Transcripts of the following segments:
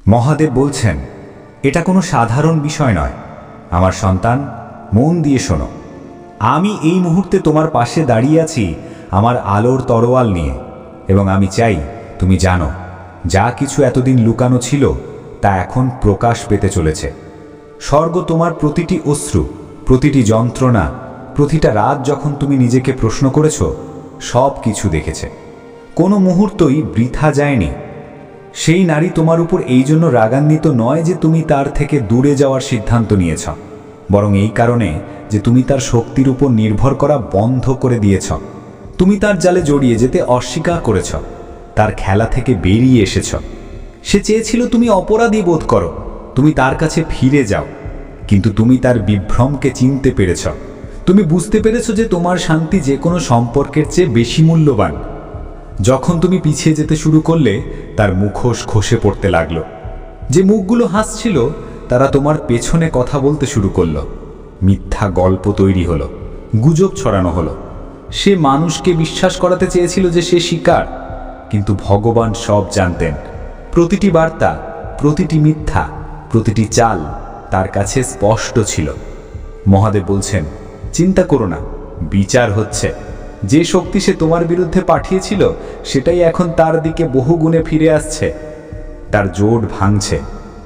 মহাদেব বলছেন, এটা কোনো সাধারণ বিষয় নয়। আমার সন্তান, মন দিয়ে শোনো। আমি এই মুহূর্তে তোমার পাশে দাঁড়িয়ে আছি আমার আলোর তরোয়াল নিয়ে, এবং আমি চাই তুমি জানো যা কিছু এতদিন লুকানো ছিল তা এখন প্রকাশ পেতে চলেছে। স্বর্গ তোমার প্রতিটি অশ্রু, প্রতিটি যন্ত্রণা, প্রতিটা রাত যখন তুমি নিজেকে প্রশ্ন করেছ, সব কিছু দেখেছে। কোনো মুহূর্তই বৃথা যায়নি। সেই নারী তোমার উপর এই জন্য রাগান্বিত নয় যে তুমি তার থেকে দূরে যাওয়ার সিদ্ধান্ত নিয়েছ, বরং এই কারণে যে তুমি তার শক্তির উপর নির্ভর করা বন্ধ করে দিয়েছ। তুমি তার জালে জড়িয়ে যেতে অস্বীকার করেছ, তার খেলা থেকে বেরিয়ে এসেছ। সে চেয়েছিল তুমি অপরাধী বোধ করো, তুমি তার কাছে ফিরে যাও, কিন্তু তুমি তার বিভ্রমকে চিনতে পেরেছ। তুমি বুঝতে পেরেছ যে তোমার শান্তি যে কোনো সম্পর্কের চেয়ে বেশি মূল্যবান। যখন তুমি পিছিয়ে যেতে শুরু করলে, তার মুখোশ খসে পড়তে লাগলো। যে মুখগুলো হাসছিল তারা তোমার পেছনে কথা বলতে শুরু করলো। মিথ্যা গল্প তৈরি হলো, গুজব ছড়ানো হলো। সে মানুষকে বিশ্বাস করাতে চেয়েছিল যে সে শিকার, কিন্তু ভগবান সব জানতেন। প্রতিটি বার্তা, প্রতিটি মিথ্যা, প্রতিটি চাল তার কাছে স্পষ্ট ছিল। মহাদেব বলছেন, চিন্তা করো না, বিচার হচ্ছে। যে শক্তি সে তোমার বিরুদ্ধে পাঠিয়েছিল সেটাই এখন তার দিকে বহুগুণে ফিরে আসছে। তার জোট ভাঙছে,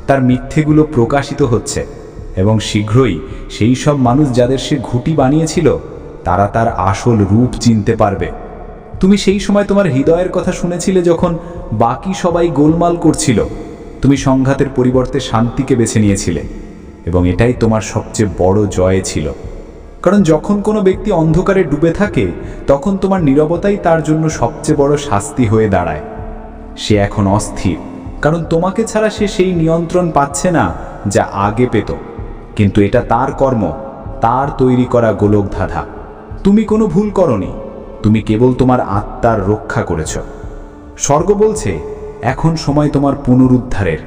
তার মিথ্যেগুলো প্রকাশিত হচ্ছে, এবং শীঘ্রই সেই সব মানুষ যাদের সে ঘুঁটি বানিয়েছিল তারা তার আসল রূপ চিনতে পারবে। তুমি সেই সময় তোমার হৃদয়ের কথা শুনেছিলে যখন বাকি সবাই গোলমাল করছিল। তুমি সংঘাতের পরিবর্তে শান্তিকে বেছে নিয়েছিলে, এবং এটাই তোমার সবচেয়ে বড় জয় ছিল। কারণ যখন কোনো ব্যক্তি অন্ধকারে ডুবে থাকে, তখন তোমার নীরবতাই তার জন্য সবচেয়ে বড় শাস্তি হয়ে দাঁড়ায়। সে এখন অস্থির, কারণ তোমাকে ছাড়া সে সেই নিয়ন্ত্রণ পাচ্ছে না যা আগে পেত। কিন্তু এটা তার কর্ম, তার তৈরি করা গোলকধাঁধা। তুমি কোনো ভুল করনি, তুমি কেবল তোমার আত্মার রক্ষা করেছ। স্বর্গ বলছে, এখন সময় তোমার পুনরুদ্ধারের।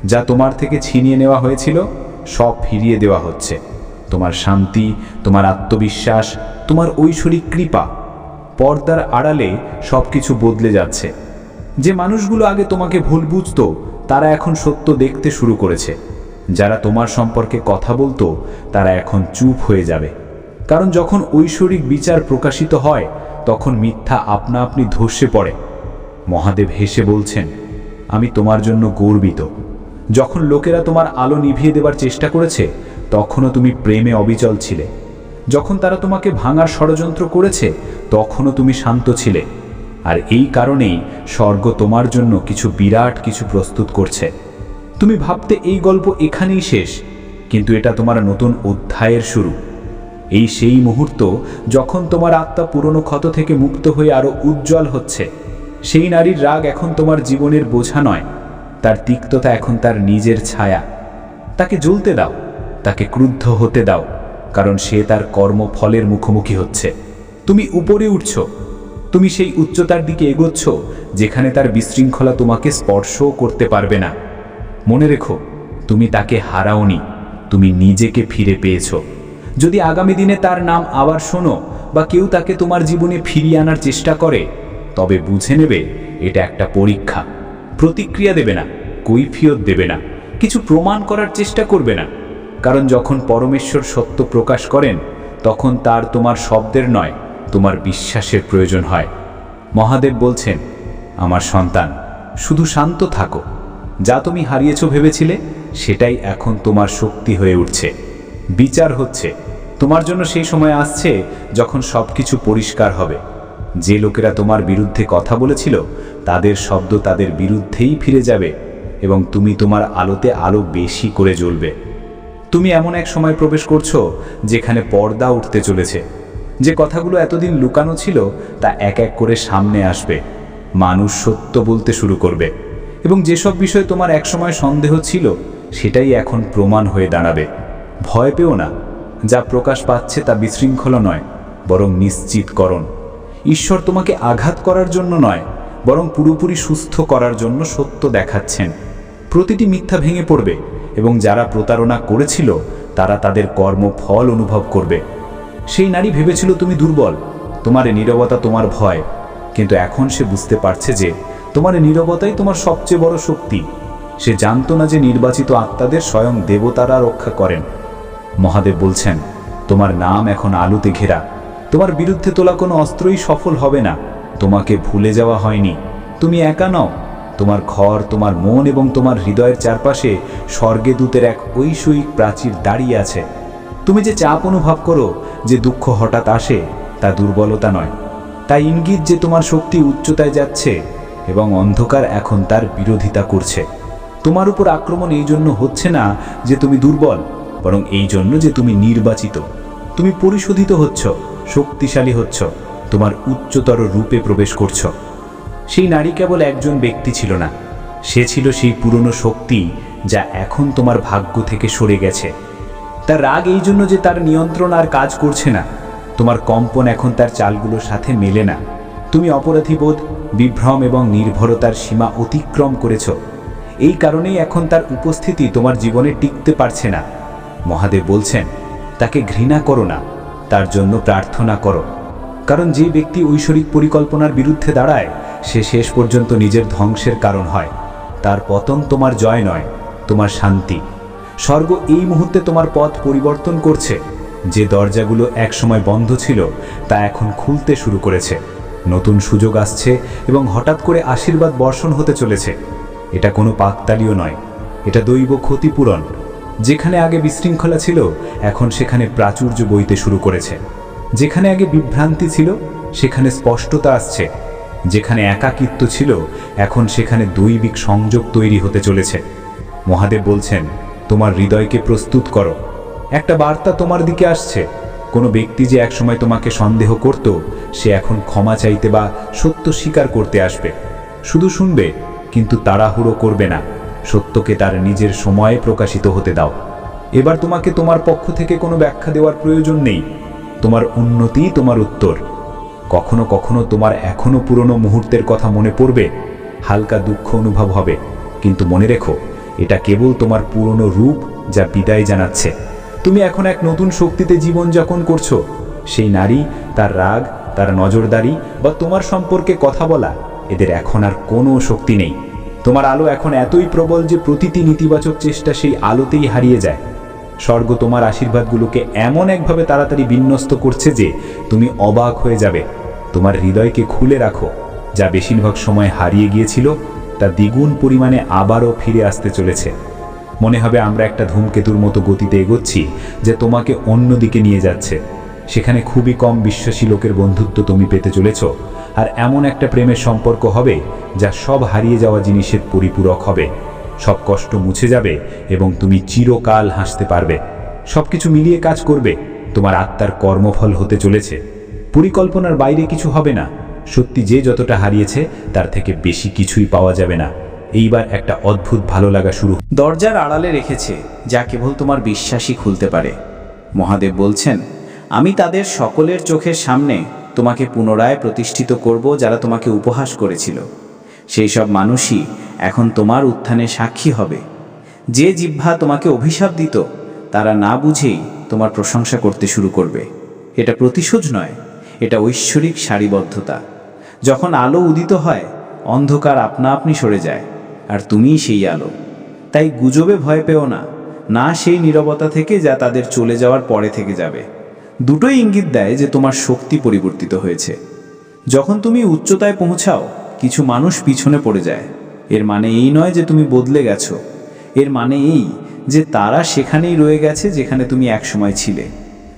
যা তোমার থেকে ছিনিয়ে নেওয়া হয়েছিল সব ফিরিয়ে দেওয়া হচ্ছে। তোমার শান্তি, তোমার আত্মবিশ্বাস, তোমার ঐশ্বরিক কৃপা। পর্দার আড়ালে সব কিছু বদলে যাচ্ছে। যে মানুষগুলো আগে তোমাকে ভুল বুঝতো তারা এখন সত্য দেখতে শুরু করেছে। যারা তোমার সম্পর্কে কথা বলতো তারা এখন চুপ হয়ে যাবে। কারণ যখন ঐশ্বরিক বিচার প্রকাশিত হয় তখন মিথ্যা আপনা আপনি ধসে পড়ে। মহাদেব হেসে বলছেন, আমি তোমার জন্য গর্বিত। যখন লোকেরা তোমার আলো নিভিয়ে দেবার চেষ্টা করেছে তখনও তুমি প্রেমে অবিচল ছিলে। যখন তারা তোমাকে ভাঙার ষড়যন্ত্র করেছে তখনও তুমি শান্ত ছিলে। আর এই কারণেই স্বর্গ তোমার জন্য কিছু বিরাট কিছু প্রস্তুত করছে। তুমি ভাবতে এই গল্প এখানেই শেষ, কিন্তু এটা তোমার নতুন অধ্যায়ের শুরু। এই সেই মুহূর্ত যখন তোমার আত্মা পুরনো ক্ষত থেকে মুক্ত হয়ে আরো উজ্জ্বল হচ্ছে। সেই নারীর রাগ এখন তোমার জীবনের বোঝা নয়, তার তিক্ততা এখন তার নিজের ছায়া। তাকে জ্বলতে দাও, তাকে ক্রুদ্ধ হতে দাও, কারণ সে তার কর্মফলের মুখোমুখি হচ্ছে। তুমি উপরে উঠছ, তুমি সেই উচ্চতার দিকে এগোচ্ছ যেখানে তার বিশৃঙ্খলা তোমাকে স্পর্শও করতে পারবে না। মনে রেখো, তুমি তাকে হারাওনি, তুমি নিজেকে ফিরে পেয়েছ। যদি আগামী দিনে তার নাম আবার শোনো বা কেউ তাকে তোমার জীবনে ফিরিয়ে আনার চেষ্টা করে, তবে বুঝে নেবে এটা একটা পরীক্ষা। প্রতিক্রিয়া দেবে না, কৈফিয়ত দেবে না, কিছু প্রমাণ করার চেষ্টা করবে না। কারণ যখন পরমেশ্বর সত্য প্রকাশ করেন তখন তার তোমার শব্দের নয়, তোমার বিশ্বাসের প্রয়োজন হয়। মহাদেব বলছেন, আমার সন্তান, শুধু শান্ত থাকো। যা তুমি হারিয়েছ ভেবেছিলে সেটাই এখন তোমার শক্তি হয়ে উঠছে। বিচার হচ্ছে তোমার জন্য। সেই সময় আসছে যখন সব কিছু পরিষ্কার হবে। যে লোকেরা তোমার বিরুদ্ধে কথা বলেছিল তাদের শব্দ তাদের বিরুদ্ধেই ফিরে যাবে, এবং তুমি তোমার আলোতে আলো বেশি করে জ্বলবে। তুমি এমন এক সময় প্রবেশ করছো যেখানে পর্দা উঠতে চলেছে। যে কথাগুলো এতদিন লুকানো ছিল তা এক এক করে সামনে আসবে। মানুষ সত্য বলতে শুরু করবে, এবং যেসব বিষয়ে তোমার একসময় সন্দেহ ছিল সেটাই এখন প্রমাণ হয়ে দাঁড়াবে। ভয় পেও না, যা প্রকাশ পাচ্ছে তা বিশৃঙ্খলা নয়, বরং নিশ্চিতকরণ। ঈশ্বর তোমাকে আঘাত করার জন্য নয়, বরং পুরোপুরি সুস্থ করার জন্য সত্য দেখাচ্ছেন। প্রতিটি মিথ্যা ভেঙে পড়বে, এবং যারা প্রতারণা করেছিল তারা তাদের কর্মফল অনুভব করবে। সেই নারী ভেবেছিল তুমি দুর্বল, তোমার নীরবতা তোমার ভয়, কিন্তু এখন সে বুঝতে পারছে যে তোমার নীরবতাই তোমার সবচেয়ে বড় শক্তি। সে জানত না যে নির্বাচিত আত্মাদের স্বয়ং দেবতারা রক্ষা করেন। মহাদেব বলছেন, তোমার নাম এখন আলোতে ঘেরা। তোমার বিরুদ্ধে তোলা কোনো অস্ত্রই সফল হবে না। তোমাকে ভুলে যাওয়া হয়নি। তুমি একা নও। তোমার ঘর, তোমার মন এবং তোমার হৃদয়ের চারপাশে স্বর্গে দূতের এক ঐশ্বরিক প্রাচীর দাঁড়িয়ে আছে। তুমি যে চাপ অনুভব করো, যে দুঃখ হঠাৎ আসে, তা দুর্বলতা নয়। তাই ইঙ্গিত যে তোমার শক্তি উচ্চতায় যাচ্ছে এবং অন্ধকার এখন তার বিরোধিতা করছে। তোমার উপর আক্রমণ এই জন্য হচ্ছে না যে তুমি দুর্বল, বরং এই জন্য যে তুমি নির্বাচিত। তুমি পরিশোধিত হচ্ছ, শক্তিশালী হচ্ছ, তোমার উচ্চতর রূপে প্রবেশ করছ। সেই নারী কেবল একজন ব্যক্তি ছিল না, সে ছিল সেই পুরনো শক্তি যা এখন তোমার ভাগ্য থেকে সরে গেছে। তার রাগ এই জন্য যে তার নিয়ন্ত্রণ আর কাজ করছে না। তোমার কম্পন এখন তার চালগুলোর সাথে মেলে না। তুমি অপরাধীবোধ, বিভ্রম এবং নির্ভরতার সীমা অতিক্রম করেছ। এই কারণেই এখন তার উপস্থিতি তোমার জীবনে টিকতে পারছে না। মহাদেব বলছেন, তাকে ঘৃণা করো না, তার জন্য প্রার্থনা করো। কারণ যে ব্যক্তি ঐশ্বরিক পরিকল্পনার বিরুদ্ধে দাঁড়ায়, সে শেষ পর্যন্ত নিজের ধ্বংসের কারণ হয়। তার পতন তোমার জয় নয়, তোমার শান্তি। স্বর্গ এই মুহূর্তে তোমার পথ পরিবর্তন করছে। যে দরজাগুলো একসময় বন্ধ ছিল, তা এখন খুলতে শুরু করেছে। নতুন সুযোগ আসছে এবং হঠাৎ করে আশীর্বাদ বর্ষণ হতে চলেছে। এটা কোনো পাকতালীয় নয়, এটা দৈব ক্ষতিপূরণ। যেখানে আগে বিশৃঙ্খলা ছিল, এখন সেখানে প্রাচুর্য বইতে শুরু করেছে। যেখানে আগে বিভ্রান্তি ছিল, সেখানে স্পষ্টতা আসছে। যেখানে একাকিত্ব ছিল, এখন সেখানে দৈবিক সংযোগ তৈরি হতে চলেছে। মহাদেব বলছেন, তোমার হৃদয়কে প্রস্তুত করো। একটা বার্তা তোমার দিকে আসছে। কোনো ব্যক্তি যে একসময় তোমাকে সন্দেহ করত, সে এখন ক্ষমা চাইতে বা সত্য স্বীকার করতে আসবে। শুধু শুনবে, কিন্তু তাড়াহুড়ো করবে না। সত্যকে তার নিজের সময়ে প্রকাশিত হতে দাও। এবার তোমাকে তোমার পক্ষ থেকে কোনো ব্যাখ্যা দেওয়ার প্রয়োজন নেই। তোমার উন্নতি তোমার উত্তর। কখনো কখনো তোমার এখনো পুরনো মুহূর্তের কথা মনে পড়বে, হালকা দুঃখ অনুভব হবে, কিন্তু মনে রেখো, এটা কেবল তোমার পুরনো রূপ যা বিদায় জানাচ্ছে। তুমি এখন এক নতুন শক্তিতে জীবনযাপন করছো। সেই নারী, তার রাগ, তার নজরদারি বা তোমার সম্পর্কে কথা বলা, এদের এখন আর কোনো শক্তি নেই। তোমার আলো এখন এতই প্রবল যে প্রতিটি নেতিবাচক চেষ্টা সেই আলোতেই হারিয়ে যায়। স্বর্গ তোমার আশীর্বাদগুলোকে এমন একভাবে তাড়াতাড়ি বিন্যস্ত করছে যে তুমি অবাক হয়ে যাবে। তোমার হৃদয়কে খুলে রাখো। যা বেশিরভাগ সময় হারিয়ে গিয়েছিল, তা দ্বিগুণ পরিমাণে আবারও ফিরে আসতে চলেছে। মনে হবে আমরা একটা ধূমকেতুর মতো গতিতে এগোচ্ছি, যে তোমাকে অন্যদিকে নিয়ে যাচ্ছে। সেখানে খুবই কম বিশ্বাসী লোকের বন্ধুত্ব তুমি পেতে চলেছ, আর এমন একটা প্রেমের সম্পর্ক হবে যা সব হারিয়ে যাওয়া জিনিসের পরিপূরক হবে। সব কষ্ট মুছে যাবে এবং তুমি চিরকাল হাসতে পারবে। সবকিছু মিলিয়ে কাজ করবে। তোমার আত্মার কর্মফল হতে চলেছে। পরিকল্পনার বাইরে কিছু হবে না। সত্যি যে যতটা হারিয়েছে, তার থেকে বেশি কিছুই পাওয়া যাবে না। এইবার একটা অদ্ভুত ভালো লাগা শুরু। দরজার আড়ালে রেখেছে, যা কেবল তোমার বিশ্বাসই খুলতে পারে। মহাদেব বলছেন, আমি তাদের সকলের চোখের সামনে তোমাকে পুনরায় প্রতিষ্ঠিত করব, যারা তোমাকে উপহাস করেছিল। সেই সব মানুষই এখন তোমার উত্থানে সাক্ষী হবে। যে জিহ্বা তোমাকে অভিশাপ দিত, তারা না বুঝেই তোমার প্রশংসা করতে শুরু করবে। এটা প্রতিশোধ নয়, এটা ঐশ্বরিক সারিবদ্ধতা। যখন আলো উদিত হয়, অন্ধকার আপনা আপনি সরে যায়, আর তুমিই সেই আলো। তাই গুজবে ভয় পেও না, না সেই নীরবতা থেকে যা তাদের চলে যাওয়ার পরে থেকে যাবে। দুটোই ইঙ্গিত দেয় যে তোমার শক্তি পরিবর্তিত হয়েছে। যখন তুমি উচ্চতায় পৌঁছাও, কিছু মানুষ পিছনে পড়ে যায়। এর মানে এই নয় যে তুমি বদলে গেছো। এর মানে এই যে তারা সেখানেই রয়ে গেছে যেখানে তুমি একসময় ছিলে।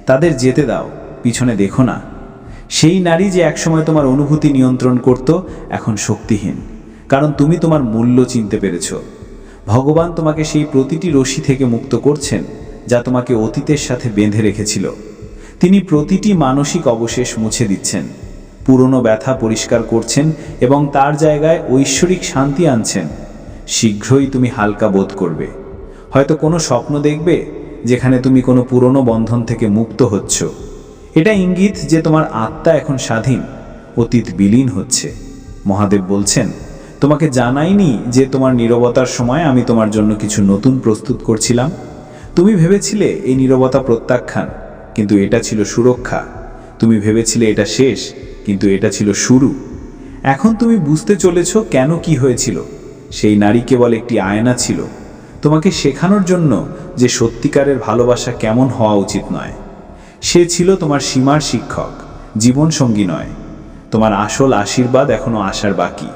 তাদের যেতে দাও, পিছনে দেখো না। সেই নারী যে একসময় তোমার অনুভূতি নিয়ন্ত্রণ করত, এখন শক্তিহীন, কারণ তুমি তোমার মূল্য চিনতে পেরেছ। ভগবান তোমাকে সেই প্রতিটি রশি থেকে মুক্ত করছেন যা তোমাকে অতীতের সাথে বেঁধে রেখেছিল। তিনি প্রতিটি মানসিক অবশেষ মুছে দিচ্ছেন, পুরনো ব্যথা পরিষ্কার করছেন এবং তার জায়গায় ঐশ্বরিক শান্তি আনছেন। শীঘ্রই তুমি হালকা বোধ করবে। হয়তো কোনো স্বপ্ন দেখবে যেখানে তুমি কোনো পুরনো বন্ধন থেকে মুক্ত হচ্ছ। এটা ইঙ্গিত যে তোমার আত্মা এখন স্বাধীন, অতীত বিলীন হচ্ছে। মহাদেব বলছেন, তোমাকে জানাইনি যে তোমার নীরবতার সময় আমি তোমার জন্য কিছু নতুন প্রস্তুত করছিলাম। তুমি ভেবেছিলে এই নীরবতা প্রত্যাখ্যান, কিন্তু এটা ছিল সুরক্ষা। তুমি ভেবেছিলে এটা শেষ, কিন্তু এটা ছিল শুরু। এখন তুমি বুঝতে চলেছ কেন কি হয়েছিল। সেই নারী কেবল একটি আয়না ছিল, তোমাকে শেখানোর জন্য যে সত্যিকারের ভালোবাসা কেমন হওয়া উচিত নয়। সে ছিল তোমার সীমার শিক্ষক, জীবনসঙ্গী নয়। তোমার আসল আশীর্বাদ এখনো আসার বাকি।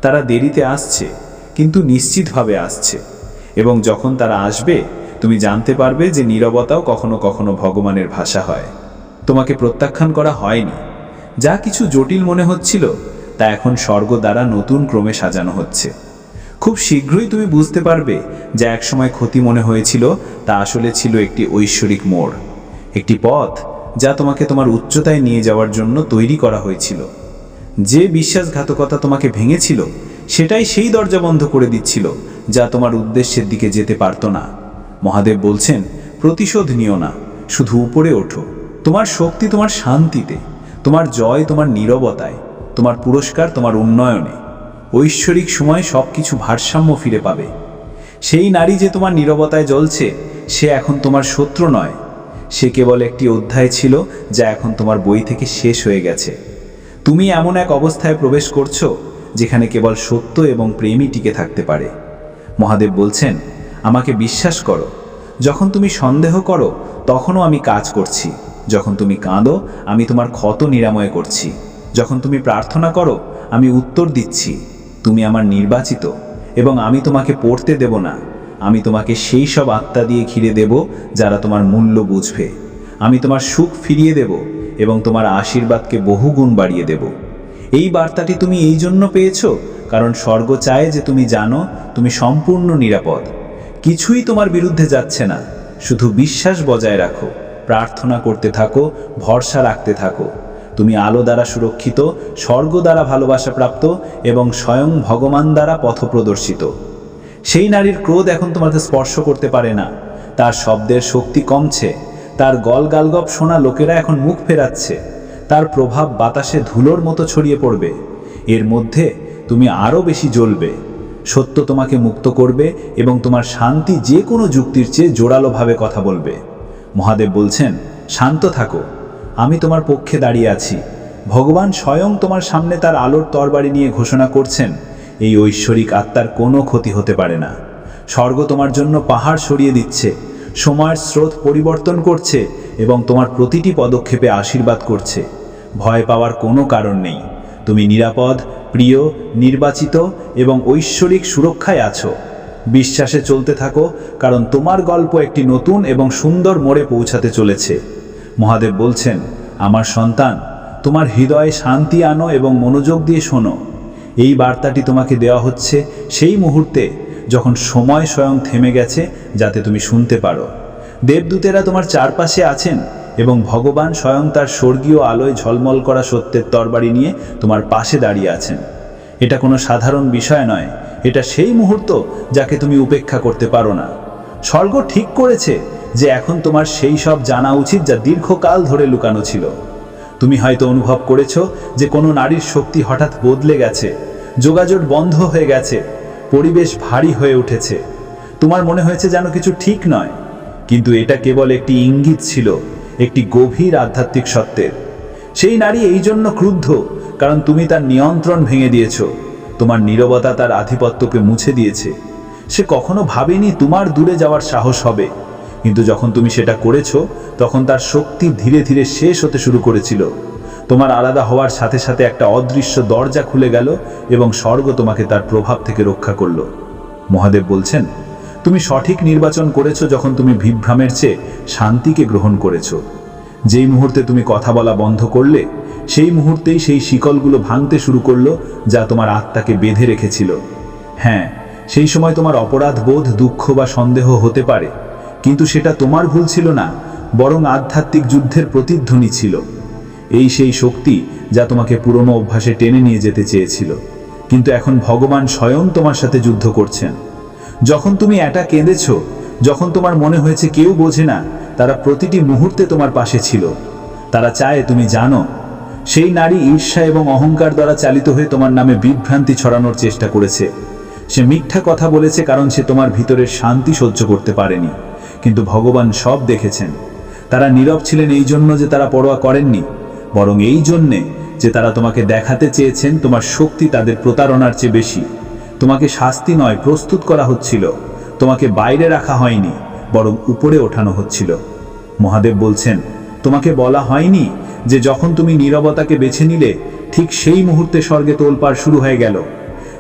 তারা দেরিতে আসছে, কিন্তু নিশ্চিতভাবে আসছে। এবং যখন তারা আসবে, তুমি জানতে পারবে যে নীরবতাও কখনো কখনো ভগবানের ভাষা হয়। তোমাকে প্রত্যাখ্যান করা হয়নি। যা কিছু জটিল মনে হচ্ছিল তা এখন স্বর্গ দ্বারা নতুন ক্রমে সাজানো হচ্ছে। খুব শীঘ্রই তুমি বুঝতে পারবে যা একসময় ক্ষতি মনে হয়েছিল তা আসলে ছিল একটি ঐশ্বরিক মোড়, একটি পথ যা তোমাকে তোমার উচ্চতায় নিয়ে যাওয়ার জন্য তৈরি করা হয়েছিল। যে বিশ্বাসঘাতকতা তোমাকে ভেঙেছিল সেটাই সেই দরজা বন্ধ করে দিচ্ছিল যা তোমার উদ্দেশ্যের দিকে যেতে পারত না। মহাদেব বলছেন, প্রতিশোধ নিও না, শুধু উপরে ওঠো। তোমার শক্তি তোমার শান্তিতে, তোমার জয় তোমার নীরবতায়, তোমার পুরস্কার তোমার উন্নয়নে। ঐশ্বরিক সময় সব কিছু ভারসাম্য ফিরে পাবে। সেই নারী যে তোমার নীরবতায় জ্বলছে, সে এখন তোমার শত্রু নয়। সে কেবল একটি অধ্যায় ছিল যা এখন তোমার বই থেকে শেষ হয়ে গেছে। তুমি এমন এক অবস্থায় প্রবেশ করছো যেখানে কেবল সত্য এবং প্রেমই টিকে থাকতে পারে। মহাদেব বলছেন, আমাকে বিশ্বাস করো। যখন তুমি সন্দেহ করো তখনও আমি কাজ করছি। যখন তুমি কাঁদো আমি তোমার ক্ষত নিরাময় করছি। যখন তুমি প্রার্থনা করো আমি উত্তর দিচ্ছি। তুমি আমার নির্বাচিত এবং আমি তোমাকে পড়তে দেব না। আমি তোমাকে সেই সব আত্মা দিয়ে ঘিরে দেব যারা তোমার মূল্য বুঝবে। আমি তোমার সুখ ফিরিয়ে দেব এবং তোমার আশীর্বাদকে বহুগুণ বাড়িয়ে দেব। এই বার্তাটি তুমি এই জন্য পেয়েছো কারণ স্বর্গ চায় যে তুমি জানো তুমি সম্পূর্ণ নিরাপদ। কিছুই তোমার বিরুদ্ধে যাচ্ছে না। শুধু বিশ্বাস বজায় রাখো, প্রার্থনা করতে থাকো, ভরসা রাখতে থাকো। তুমি আলো দ্বারা সুরক্ষিত, স্বর্গ দ্বারা ভালোবাসা প্রাপ্ত এবং স্বয়ং ভগবান দ্বারা পথপ্রদর্শিত। সেই নারীর ক্রোধ এখন তোমাকে স্পর্শ করতে পারে না। তার শব্দের শক্তি কমছে। তার গলগালগপ শোনা লোকেরা এখন মুখ ফেরাচ্ছে। তার প্রভাব বাতাসে ধুলোর মতো ছড়িয়ে পড়বে। এর মধ্যে তুমি আরও বেশি জ্বলবে। সত্য তোমাকে মুক্ত করবে এবং তোমার শান্তি যে কোনো যুক্তির চেয়ে জোরালোভাবে কথা বলবে। মহাদেব বলছেন, শান্ত থাকো, আমি তোমার পক্ষে দাঁড়িয়ে আছি। ভগবান স্বয়ং তোমার সামনে তার আলোর তরবারি নিয়ে ঘোষণা করছেন, এই ঐশ্বরিক আত্মার কোনো ক্ষতি হতে পারে না। স্বর্গ তোমার জন্য পাহাড় সরিয়ে দিচ্ছে, সময়ের স্রোত পরিবর্তন করছে এবং তোমার প্রতিটি পদক্ষেপে আশীর্বাদ করছে। ভয় পাওয়ার কোনো কারণ নেই। তুমি নিরাপদ, প্রিয়, নির্বাচিত এবং ঐশ্বরিক সুরক্ষায় আছো। বিশ্বাসে চলতে থাকো, কারণ তোমার গল্প একটি নতুন এবং সুন্দর মোড়ে পৌঁছাতে চলেছে। মহাদেব বলছেন, আমার সন্তান, তোমার হৃদয়ে শান্তি আনো এবং মনোযোগ দিয়ে শোনো। এই বার্তাটি তোমাকে দেওয়া হচ্ছে সেই মুহূর্তে যখন সময় স্বয়ং থেমে গেছে, যাতে তুমি শুনতে পারো। দেবদূতেরা তোমার চারপাশে আছেন এবং ভগবান স্বয়ং তার স্বর্গীয় আলোয় ঝলমল করা সত্যের তরবারি নিয়ে তোমার পাশে দাঁড়িয়ে আছেন। এটা কোনো সাধারণ বিষয় নয়, এটা সেই মুহূর্ত যাকে তুমি উপেক্ষা করতে পারো না। স্বর্গ ঠিক করেছে যে এখন তোমার সেই সব জানা উচিত যা দীর্ঘকাল ধরে লুকানো ছিল। তুমি হয়তো অনুভব করেছো যে কোনো নারীর শক্তি হঠাৎ বদলে গেছে, যোগাযোগ বন্ধ হয়ে গেছে, পরিবেশ ভারী হয়ে উঠেছে। তোমার মনে হয়েছে যেন কিছু ঠিক নয়, কিন্তু এটা কেবল একটি ইঙ্গিত ছিল, একটি গভীর আধ্যাত্মিক সত্যের। সেই নারী এই জন্য ক্রুদ্ধ কারণ তুমি তার নিয়ন্ত্রণ ভেঙে দিয়েছ। তোমার নীরবতা তার আধিপত্যকে মুছে দিয়েছে। সে কখনো ভাবেনি তোমার দূরে যাওয়ার সাহস হবে, কিন্তু যখন তুমি সেটা করেছো তখন তার শক্তি ধীরে ধীরে শেষ হতে শুরু করেছিল। তোমার আলাদা হওয়ার সাথে সাথে একটা অদৃশ্য দরজা খুলে গেল এবং স্বর্গ তোমাকে তার প্রভাব থেকে রক্ষা করল। মহাদেব বলছেন, তুমি সঠিক নির্বাচন করেছো যখন তুমি বিভ্রমের চেয়ে শান্তিকে গ্রহণ করেছো। যেই মুহূর্তে তুমি কথা বলা বন্ধ করলে, সেই মুহূর্তেই সেই শিকলগুলো ভাঙতে শুরু করলো যা তোমার আত্মাকে বেঁধে রেখেছিল। হ্যাঁ, সেই সময় তোমার অপরাধ বোধ, দুঃখ বা সন্দেহ হতে পারে, কিন্তু সেটা তোমার ভুল ছিল না, বরং আধ্যাত্মিক যুদ্ধের প্রতিধ্বনি ছিল। এই সেই শক্তি যা তোমাকে পুরনো অভ্যাসে টেনে নিয়ে যেতে চেয়েছিল, কিন্তু এখন ভগবান স্বয়ং তোমার সাথে যুদ্ধ করছেন। যখন তুমি এটা কেঁদেছ, যখন তোমার মনে হয়েছে কেউ বোঝে না, তারা প্রতিটি মুহূর্তে তোমার পাশে ছিল। তারা চায় তুমি জানো। সেই নারী ঈর্ষা এবং অহংকার দ্বারা চালিত হয়ে তোমার নামে বিভ্রান্তি ছড়ানোর চেষ্টা করেছে। সে মিথ্যা কথা বলেছে কারণ সে তোমার ভিতরের শান্তি সহ্য করতে পারেনি, কিন্তু ভগবান সব দেখেছেন। তারা নীরব ছিলেন এই জন্য যে তারা পরোয়া করেননি, বরং এই জন্যে যে তারা তোমাকে দেখাতে চেয়েছেন তোমার শক্তি তাদের প্রতারণার চেয়ে বেশি। তোমাকে শাস্তি নয় প্রস্তুত করা হচ্ছিল, তোমাকে বাইরে রাখা হয়নি, বরং উপরে ওঠানো হচ্ছিল। মহাদেব বলছেন, তোমাকে বলা হয়নি যে যখন তুমি নীরবতাকে বেছে নিলে ঠিক সেই মুহূর্তে স্বর্গে তোলপাড় শুরু হয়ে গেল।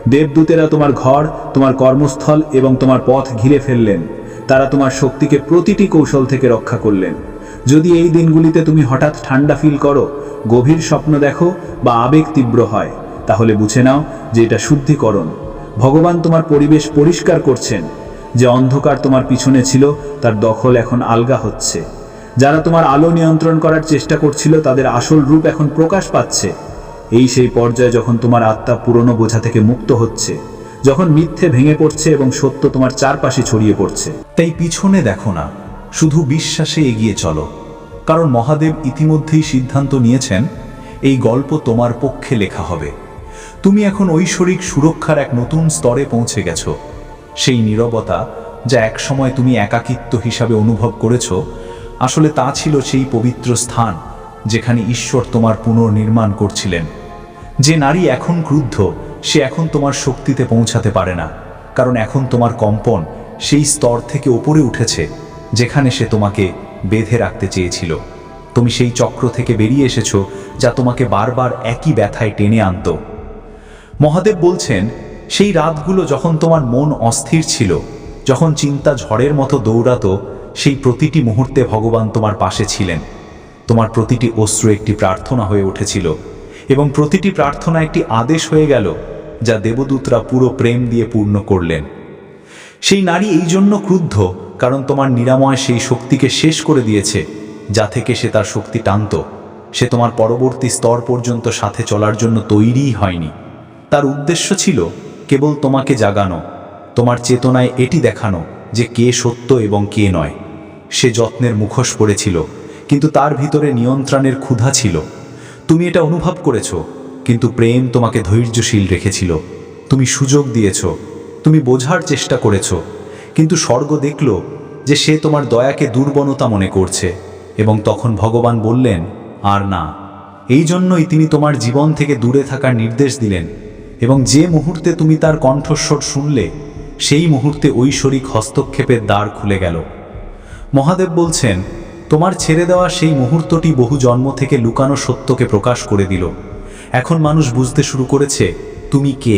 দেবদূতেরা তোমার ঘর, তোমার কর্মস্থল এবং তোমার পথ ঘিরে ফেললেন। তারা তোমার শক্তিকে প্রতিটি কৌশল থেকে রক্ষা করলেন। যদি এই দিনগুলিতে তুমি হঠাৎ ঠান্ডা ফিল করো, গভীর স্বপ্ন দেখো বা আবেগ তীব্র হয়, তাহলে বুঝে নাও যে এটা শুদ্ধিকরণ। ভগবান তোমার পরিবেশ পরিষ্কার করছেন। যে অন্ধকার তোমার পিছনে ছিল তার দখল এখন আলগা হচ্ছে। যারা তোমার আলো নিয়ন্ত্রণ করার চেষ্টা করছিল তাদের আসল রূপ এখন প্রকাশ পাচ্ছে। এই সেই পর্যায়ে যখন তোমার আত্মা পুরনো বোঝা থেকে মুক্ত হচ্ছে, যখন মিথ্যে ভেঙে পড়ছে এবং সত্য তোমার চারপাশে ছড়িয়ে পড়ছে। তাই পিছনে দেখো না, শুধু বিশ্বাসে এগিয়ে চলো, কারণ মহাদেব ইতিমধ্যেই সিদ্ধান্ত নিয়েছেন এই গল্প তোমার পক্ষে লেখা হবে। তুমি এখন ঐশ্বরিক সুরক্ষার এক নতুন স্তরে পৌঁছে গেছো। সেই নীরবতা যা একসময় তুমি একাকিত্ব হিসাবে অনুভব করেছো, আসলে তা ছিল সেই পবিত্র স্থান যেখানে ঈশ্বর তোমার পুনর্নির্মাণ করছিলেন। যে নারী এখন ক্রুদ্ধ, সে এখন তোমার শক্তিতে পৌঁছাতে পারে না, কারণ এখন তোমার কম্পন সেই স্তর থেকে ওপরে উঠেছে যেখানে সে তোমাকে বেঁধে রাখতে চেয়েছিল। তুমি সেই চক্র থেকে বেরিয়ে এসেছো যা তোমাকে বারবার একই ব্যথায় টেনে আনত। মহাদেব বলছেন, সেই রাতগুলো যখন তোমার মন অস্থির ছিল, যখন চিন্তা ঝড়ের মতো দৌড়াতো, সেই প্রতিটি মুহূর্তে ভগবান তোমার পাশে ছিলেন। তোমার প্রতিটি অশ্রু একটি প্রার্থনা হয়ে উঠেছিল এবং প্রতিটি প্রার্থনা একটি আদেশ হয়ে গেল, যা দেবদূতরা পুরো প্রেম দিয়ে পূর্ণ করলেন। সেই নারী এই জন্য ক্রুদ্ধ কারণ তোমার নিরাময় সেই শক্তিকে শেষ করে দিয়েছে যা থেকে সে তার শক্তি টানত। সে তোমার পরবর্তী স্তর পর্যন্ত সাথে চলার জন্য তৈরিই হয়নি। তার উদ্দেশ্য ছিল কেবল তোমাকে জাগানো, তোমার চেতনায় এটি দেখানো যে কে সত্য এবং কে নয়। সে যত্নের মুখোশ পড়েছিল, কিন্তু তার ভিতরে নিয়ন্ত্রণের ক্ষুধা ছিল। তুমি এটা অনুভব করেছো, কিন্তু প্রেম তোমাকে ধৈর্যশীল রেখেছিল। তুমি সুযোগ দিয়েছ, তুমি বোঝার চেষ্টা করেছ, কিন্তু স্বর্গ দেখল যে সে তোমার দয়াকে দুর্বলতা মনে করছে, এবং তখন ভগবান বললেন, আর না। এই জন্যই তিনি তোমার জীবন থেকে দূরে থাকার নির্দেশ দিলেন, এবং যে মুহূর্তে তুমি তার কণ্ঠস্বর শুনলে, সেই মুহূর্তে ঐশ্বরিক হস্তক্ষেপের দ্বার খুলে গেল। মহাদেব বলছেন, তোমার ছেড়ে দেওয়া সেই মুহূর্তটি বহু জন্ম থেকে লুকানো সত্যকে প্রকাশ করে দিল। এখন মানুষ বুঝতে শুরু করেছে তুমি কে,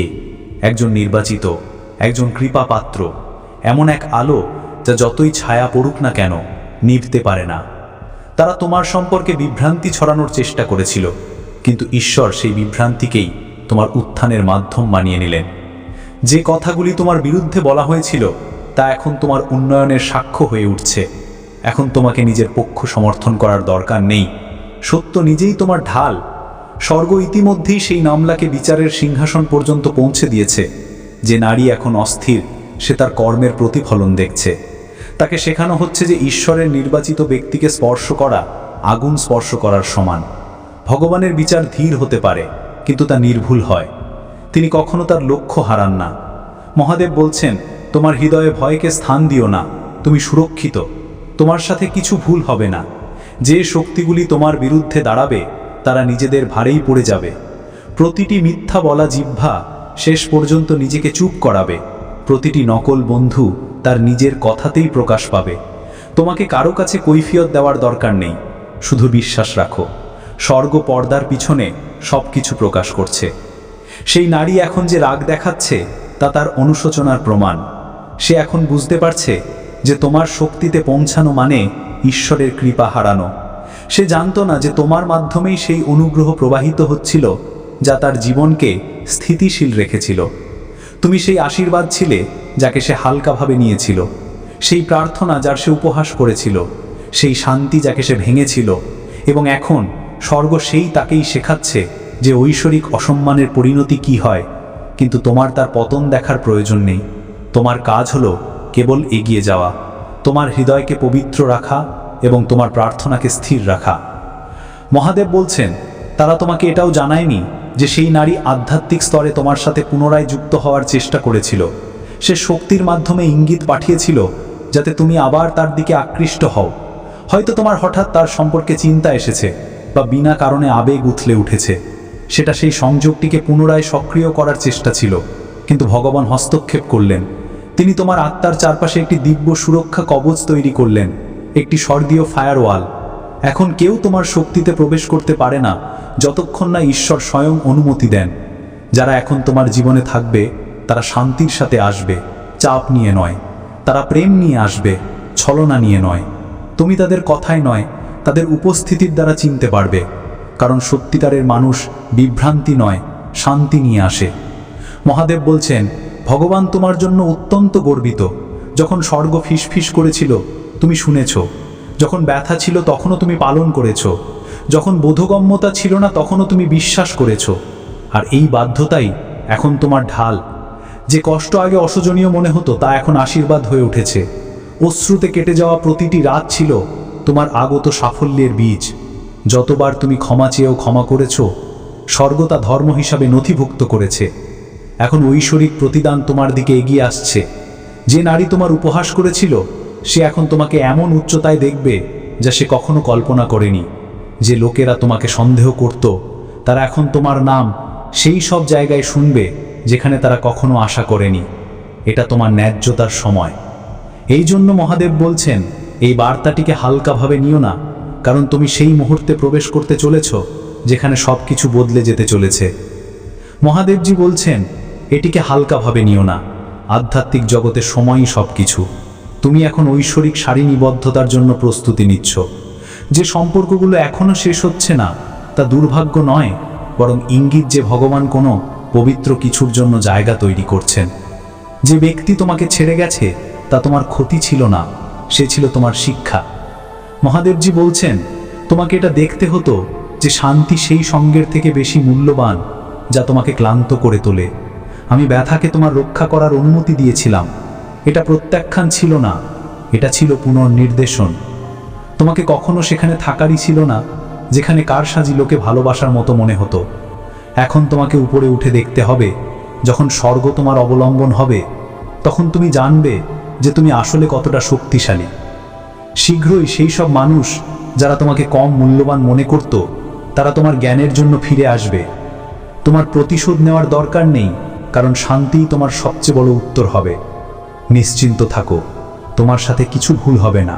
একজন নির্বাচিত, একজন কৃপাপাত্র, এমন এক আলো যা যতই ছায়া পড়ুক না কেন নিভতে পারে না। তারা তোমার সম্পর্কে বিভ্রান্তি ছড়ানোর চেষ্টা করেছিল, কিন্তু ঈশ্বর সেই বিভ্রান্তিকেই তোমার উত্থানের মাধ্যম বানিয়ে নিলেন। যে কথাগুলি তোমার বিরুদ্ধে বলা হয়েছিল তা এখন তোমার উন্নয়নের সাক্ষ্য হয়ে উঠছে। এখন তোমাকে নিজের পক্ষ সমর্থন করার দরকার নেই, সত্য নিজেই তোমার ঢাল। স্বর্গ ইতিমধ্যেই সেই মামলাকে বিচারের সিংহাসন পর্যন্ত পৌঁছে দিয়েছে। যে নারী এখন অস্থির, সে তার কর্মের প্রতিফলন দেখছে। তাকে শেখানো হচ্ছে যে ঈশ্বরের নির্বাচিত ব্যক্তিকে স্পর্শ করা আগুন স্পর্শ করার সমান। ভগবানের বিচার ধীর হতে পারে, কিন্তু তা নির্ভুল হয়। তিনি কখনো তার লক্ষ্য হারান না। মহাদেব বলছেন, তোমার হৃদয়ে ভয়কে স্থান দিও না, তুমি সুরক্ষিত, তোমার সাথে কিছু ভুল হবে না। যে শক্তিগুলি তোমার বিরুদ্ধে দাঁড়াবে তারা নিজেদের ভারেই পড়ে যাবে। প্রতিটি মিথ্যা বলা জিহ্বা শেষ পর্যন্ত নিজেকে চুপ করাবে। প্রতিটি নকল বন্ধু তার নিজের কথাতেই প্রকাশ পাবে। তোমাকে কারো কাছে কৈফিয়ত দেওয়ার দরকার নেই, শুধু বিশ্বাস রাখো। স্বর্গ পর্দার পিছনে সব কিছু প্রকাশ করছে। সেই নারী এখন যে রাগ দেখাচ্ছে তা তার অনুশোচনার প্রমাণ। সে এখন বুঝতে পারছে যে তোমার শক্তিতে পৌঁছানো মানে ঈশ্বরের কৃপা হারানো। সে জানতো না যে তোমার মাধ্যমেই সেই অনুগ্রহ প্রবাহিত হচ্ছিল যা তার জীবনকে স্থিতিশীল রেখেছিল। তুমি সেই আশীর্বাদ ছিলে যাকে সে হালকাভাবে নিয়েছিল, সেই প্রার্থনা যার সে উপহাস করেছিল, সেই শান্তি যাকে সে ভেঙেছিল। এবং এখন স্বর্গ সেই তাকেই শেখাচ্ছে যে ঐশ্বরিক অসম্মানের পরিণতি কি হয়। কিন্তু তোমার তার পতন দেখার প্রয়োজন নেই। তোমার কাজ হলো কেবল এগিয়ে যাওয়া, তোমার হৃদয়কে পবিত্র রাখা এবং তোমার প্রার্থনাকে স্থির রাখা। মহাদেব বলছেন, তারা তোমাকে এটাও জানায়নি যে সেই নারী আধ্যাত্মিক স্তরে তোমার সাথে পুনরায় যুক্ত হওয়ার চেষ্টা করেছিল। সে শক্তির মাধ্যমে ইঙ্গিত পাঠিয়েছিল যাতে তুমি আবার তার দিকে আকৃষ্ট হও। হয়তো তোমার হঠাৎ তার সম্পর্কে চিন্তা এসেছে বা বিনা কারণে আবেগ উথলে উঠেছে। সেটা সেই সংযোগটিকে পুনরায় সক্রিয় করার চেষ্টা ছিল। কিন্তু ভগবান হস্তক্ষেপ করলেন। তিনি তোমার আত্মার চারপাশে একটি দিব্য সুরক্ষা কবচ তৈরি করলেন, একটি স্বর্গীয় ফায়ারওয়াল। এখন কেউ তোমার শক্তিতে প্রবেশ করতে পারে না যতক্ষণ না ঈশ্বর স্বয়ং অনুমতি দেন। যারা এখন তোমার জীবনে থাকবে তারা শান্তির সাথে আসবে, চাপ নিয়ে নয়। তারা প্রেম নিয়ে আসবে, ছলনা নিয়ে নয়। তুমি তাদের কথায় নয়, তাদের উপস্থিতির দ্বারা চিনতে পারবে। কারণ সত্যিকারের মানুষ বিভ্রান্তি নয়, শান্তি নিয়ে আসে। মহাদেব বলছেন, ভগবান তোমার জন্য অত্যন্ত গর্বিত। যখন স্বর্গ ফিসফিস করেছিল তুমি শুনেছ, যখন ব্যথা ছিল তখনও তুমি পালন করেছ, যখন বোধগম্যতা ছিল না তখনও তুমি বিশ্বাস করেছ। আর এই বাধ্যতাই এখন তোমার ঢাল। যে কষ্ট আগে অসহনীয় মনে হতো তা এখন আশীর্বাদ হয়ে উঠেছে। অশ্রুতে কেটে যাওয়া প্রতিটি রাত ছিল তোমার আগত সাফল্যের বীজ। যতবার তুমি ক্ষমা চেয়েও ক্ষমা করেছ, স্বর্গ তা ধর্ম হিসাবে নথিভুক্ত করেছে। এখন ঐশ্বরিক প্রতিদান তোমার দিকে এগিয়ে আসছে। যে নারী তোমার উপহাস করেছিল সে এখন তোমাকে এমন উচ্চতায় দেখবে যা সে কখনো কল্পনা করেনি। যে লোকেরা তোমাকে সন্দেহ করত তারা এখন তোমার নাম সেই সব জায়গায় শুনবে যেখানে তারা কখনো আশা করেনি। এটা তোমার ন্যায্যতার সময়। এই জন্য মহাদেব বলছেন, এই বার্তাটিকে হালকাভাবে নিও না, কারণ তুমি সেই মুহূর্তে প্রবেশ করতে চলেছ যেখানে সব কিছু বদলে যেতে চলেছে। মহাদেবজি বলছেন, এটিকে হালকাভাবে নিও না। আধ্যাত্মিক জগতের সময়ই সব কিছু। তুমি এখন ঐশ্বরিক সারিণীবদ্ধতার জন্য প্রস্তুতি নিচ্ছ। যে সম্পর্কগুলো এখনও শেষ হচ্ছে না তা দুর্ভাগ্য নয়, বরং ইঙ্গিত যে ভগবান কোনো পবিত্র কিছুর জন্য জায়গা তৈরি করছেন। যে ব্যক্তি তোমাকে ছেড়ে গেছে তা তোমার ক্ষতি ছিল না, সে ছিল তোমার শিক্ষা। মহাদেবজি বলছেন, তোমাকে এটা দেখতে হতো যে শান্তি সেই সঙ্গের থেকে বেশি মূল্যবান যা তোমাকে ক্লান্ত করে তোলে। আমি ব্যথাকে তোমার রক্ষা করার অনুমতি দিয়েছিলাম। এটা প্রত্যাখ্যান ছিল না, এটা ছিল পুনর্নির্দেশন। তোমাকে কখনো সেখানে থাকারই ছিল না যেখানে কারসাজি লোকে ভালোবাসার মতো মনে হতো। এখন তোমাকে উপরে উঠে দেখতে হবে। যখন স্বর্গ তোমার অবলম্বন হবে তখন তুমি জানবে যে তুমি আসলে কতটা শক্তিশালী। শীঘ্রই সেই সব মানুষ যারা তোমাকে কম মূল্যবান মনে করত তারা তোমার জ্ঞানের জন্য ফিরে আসবে। তোমার প্রতিশোধ নেওয়ার দরকার নেই, কারণ শান্তিই তোমার সবচেয়ে বড় উত্তর হবে। নিশ্চিন্ত থাকো, তোমার সাথে কিছু ভুল হবে না।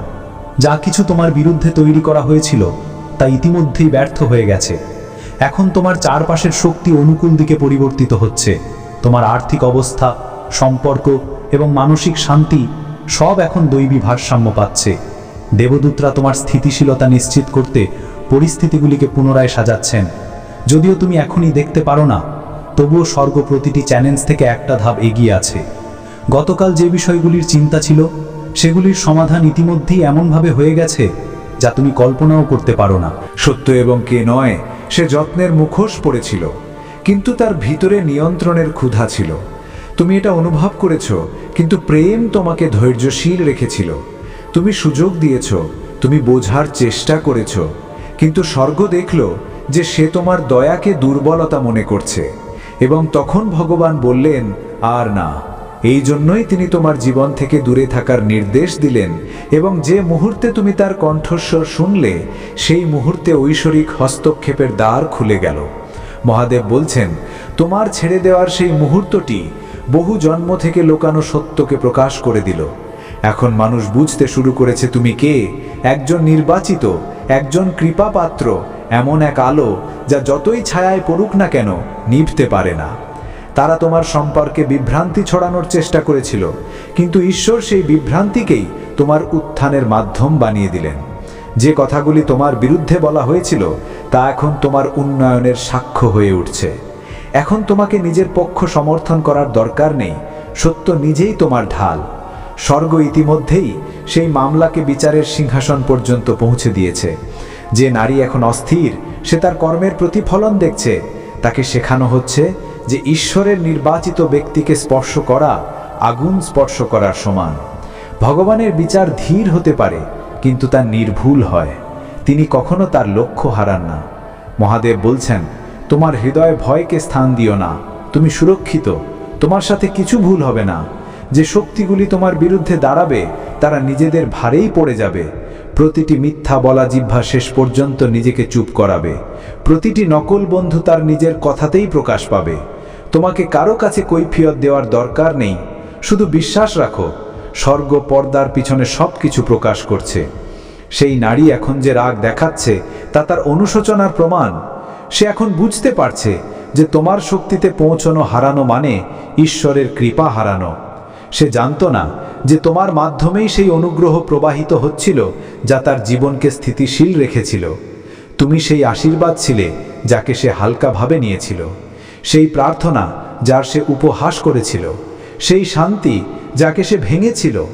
যা কিছু তোমার বিরুদ্ধে তৈরি করা হয়েছিল তা ইতিমধ্যেই ব্যর্থ হয়ে গেছে। এখন তোমার চারপাশের শক্তি অনুকূল দিকে পরিবর্তিত হচ্ছে। তোমার আর্থিক অবস্থা, সম্পর্ক এবং মানসিক শান্তি সব এখন দৈবী ভারসাম্য পাচ্ছে। দেবদূতরা তোমার স্থিতিশীলতা নিশ্চিত করতে পরিস্থিতিগুলিকে পুনরায় সাজাচ্ছেন। যদিও তুমি এখনই দেখতে পারো না, তবুও স্বর্গ প্রতিটি চ্যালেঞ্জ থেকে একটা ধাপ এগিয়ে আছে। গতকাল যে বিষয়গুলির চিন্তা ছিল সেগুলির সমাধান ইতিমধ্যেই এমনভাবে হয়ে গেছে যা তুমি কল্পনাও করতে পারো না। সত্য এবং কে নয় সে যত্নের মুখোশ পড়েছিল, কিন্তু তার ভিতরে নিয়ন্ত্রণের ক্ষুধা ছিল। তুমি এটা অনুভব করেছ, কিন্তু প্রেম তোমাকে ধৈর্যশীল রেখেছিল। তুমি সুযোগ দিয়েছ, তুমি বোঝার চেষ্টা করেছ, কিন্তু স্বর্গ দেখল যে সে তোমার দয়াকে দুর্বলতা মনে করছে। এবং তখন ভগবান বললেন, আর না। এই জন্যই তিনি তোমার জীবন থেকে দূরে থাকার নির্দেশ দিলেন। এবং যে মুহূর্তে তুমি তার কণ্ঠস্বর শুনলে সেই মুহূর্তে ঐশ্বরিক হস্তক্ষেপের দ্বার খুলে গেল। মহাদেব বলছেন, তোমার ছেড়ে দেওয়ার সেই মুহূর্তটি বহু জন্ম থেকে লোকানো সত্যকে প্রকাশ করে দিল। এখন মানুষ বুঝতে শুরু করেছে তুমি কে, একজন নির্বাচিত, একজন কৃপাপাত্র, এমন এক আলো যা যতই ছায়ায় পড়ুক না কেন নিভতে পারে না। তারা তোমার সম্পর্কে বিভ্রান্তি ছড়ানোর চেষ্টা করেছিল, কিন্তু ঈশ্বর সেই বিভ্রান্তিকেই তোমার উত্থানের মাধ্যম বানিয়ে দিলেন। যে কথাগুলি তোমার বিরুদ্ধে বলা হয়েছিল তা এখন তোমার উন্নয়নের সাক্ষ্য হয়ে উঠছে। এখন তোমাকে নিজের পক্ষ সমর্থন করার দরকার নেই, সত্য নিজেই তোমার ঢাল। স্বর্গ ইতিমধ্যেই সেই মামলাকে বিচারের সিংহাসন পর্যন্ত পৌঁছে দিয়েছে। যে নারী এখন অস্থির, সে তার কর্মের প্রতিফলন দেখছে। তাকে শেখানো হচ্ছে যে ঈশ্বরের নির্বাচিত ব্যক্তিকে স্পর্শ করা আগুন স্পর্শ করার সমান। ভগবানের বিচার ধীর হতে পারে, কিন্তু তা নির্ভুল হয়। তিনি কখনো তার লক্ষ্য হারান না। মহাদেব বলছেন, তোমার হৃদয়ে ভয়কে স্থান দিও না, তুমি সুরক্ষিত, তোমার সাথে কিছু ভুল হবে না। যে শক্তিগুলি তোমার বিরুদ্ধে দাঁড়াবে তারা নিজেদের ভারেই পড়ে যাবে। প্রতিটি মিথ্যা বলা জিহ্বা শেষ পর্যন্ত নিজেকে চুপ করাবে। প্রতিটি নকল বন্ধু তার নিজের কথাতেই প্রকাশ পাবে। তোমাকে কারো কাছে কৈফিয়ত দেওয়ার দরকার নেই, শুধু বিশ্বাস রাখো, স্বর্গ পর্দার পিছনে সব কিছু প্রকাশ করছে। সেই নারী এখন যে রাগ দেখাচ্ছে তা তার অনুশোচনার প্রমাণ। সে এখন বুঝতে পারছে যে তোমার শক্তিতে পৌঁছানো হারানো মানে ঈশ্বরের কৃপা হারানো। সে জানতো না যে তোমার মাধ্যমেই সেই অনুগ্রহ প্রবাহিত হচ্ছিল যা তার জীবনকে স্থিতিশীল রেখেছিল। তুমি সেই আশীর্বাদ ছিলে যাকে সে হালকাভাবে নিয়েছিল, সেই প্রার্থনা যার সে উপহাস করেছিল, সেই শান্তি যাকে সে ভেঙেছিল।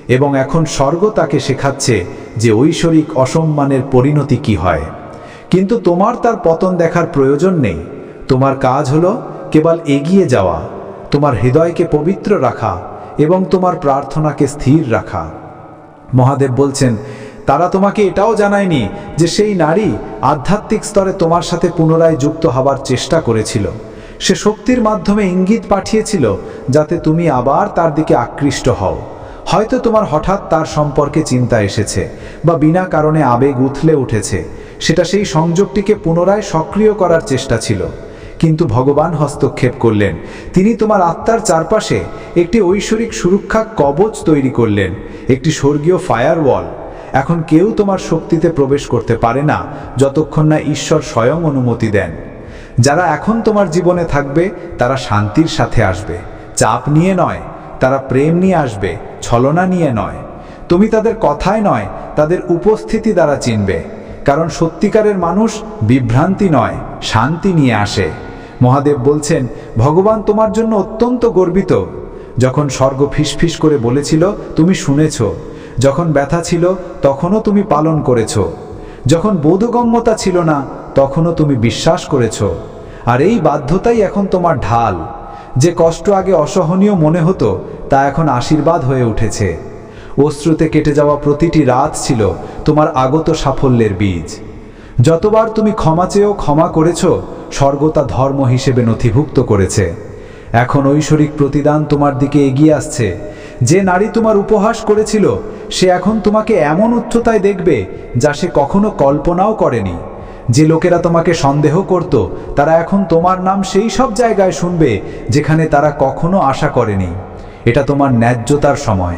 এবং এখন স্বর্গ তাকে শেখাচ্ছে যে ঐশ্বরিক অসম্মানের পরিণতি কি হয়। কিন্তু তোমার তার পতন দেখার প্রয়োজন নেই। তোমার কাজ হলো কেবল এগিয়ে যাওয়া, তোমার হৃদয়কে পবিত্র রাখা এবং তোমার প্রার্থনাকে স্থির রাখা। মহাদেব বলছেন, তারা তোমাকে এটাও জানায়নি যে সেই নারী আধ্যাত্মিক স্তরে তোমার সাথে পুনরায় যুক্ত হবার চেষ্টা করেছিল। সে শক্তির মাধ্যমে ইঙ্গিত পাঠিয়েছিল যাতে তুমি আবার তার দিকে আকৃষ্ট হও। হয়তো তোমার হঠাৎ তার সম্পর্কে চিন্তা এসেছে বা বিনা কারণে আবেগ উথলে উঠেছে, সেটা সেই সংযোগটিকে পুনরায় সক্রিয় করার চেষ্টা ছিল। কিন্তু ভগবান হস্তক্ষেপ করলেন। তিনি তোমার আত্মার চারপাশে একটি ঐশ্বরিক সুরক্ষা কবচ তৈরি করলেন, একটি স্বর্গীয় ফায়ারওয়াল। এখন কেউ তোমার শক্তিতে প্রবেশ করতে পারে না যতক্ষণ না ঈশ্বর স্বয়ং অনুমতি দেন। যারা এখন তোমার জীবনে থাকবে তারা শান্তির সাথে আসবে, চাপ নিয়ে নয়। তারা প্রেম নিয়ে আসবে, ছলনা নিয়ে নয়। তুমি তাদের কথায় নয়, তাদের উপস্থিতি দ্বারা চিনবে। কারণ সত্যিকারের মানুষ বিভ্রান্তি নয়, শান্তি নিয়ে আসে। মহাদেব বলছেন, ভগবান তোমার জন্য অত্যন্ত গর্বিত। যখন স্বর্গ ফিসফিস করে বলেছিল তুমি শুনেছ, যখন ব্যথা ছিল তখনও তুমি পালন করেছ, যখন বোধগম্যতা ছিল না তখনও তুমি বিশ্বাস করেছ। আর এই বাধ্যতাই এখন তোমার ঢাল। যে কষ্ট আগে অসহনীয় মনে হতো তা এখন আশীর্বাদ হয়ে উঠেছে। অশ্রুতে কেটে যাওয়া প্রতিটি রাত ছিল তোমার আগত সাফল্যের বীজ। যতবার তুমি ক্ষমা চেয়েও ক্ষমা করেছ, স্বর্গ তা ধর্ম হিসেবে নথিভুক্ত করেছে। এখন ঐশ্বরিক প্রতিদান তোমার দিকে এগিয়ে আসছে। যে নারী তোমার উপহাস করেছিল সে এখন তোমাকে এমন উচ্চতায় দেখবে যা সে কখনো কল্পনাও করেনি। যে লোকেরা তোমাকে সন্দেহ করত তারা এখন তোমার নাম সেই সব জায়গায় শুনবে যেখানে তারা কখনো আশা করেনি। এটা তোমার ন্যায্যতার সময়।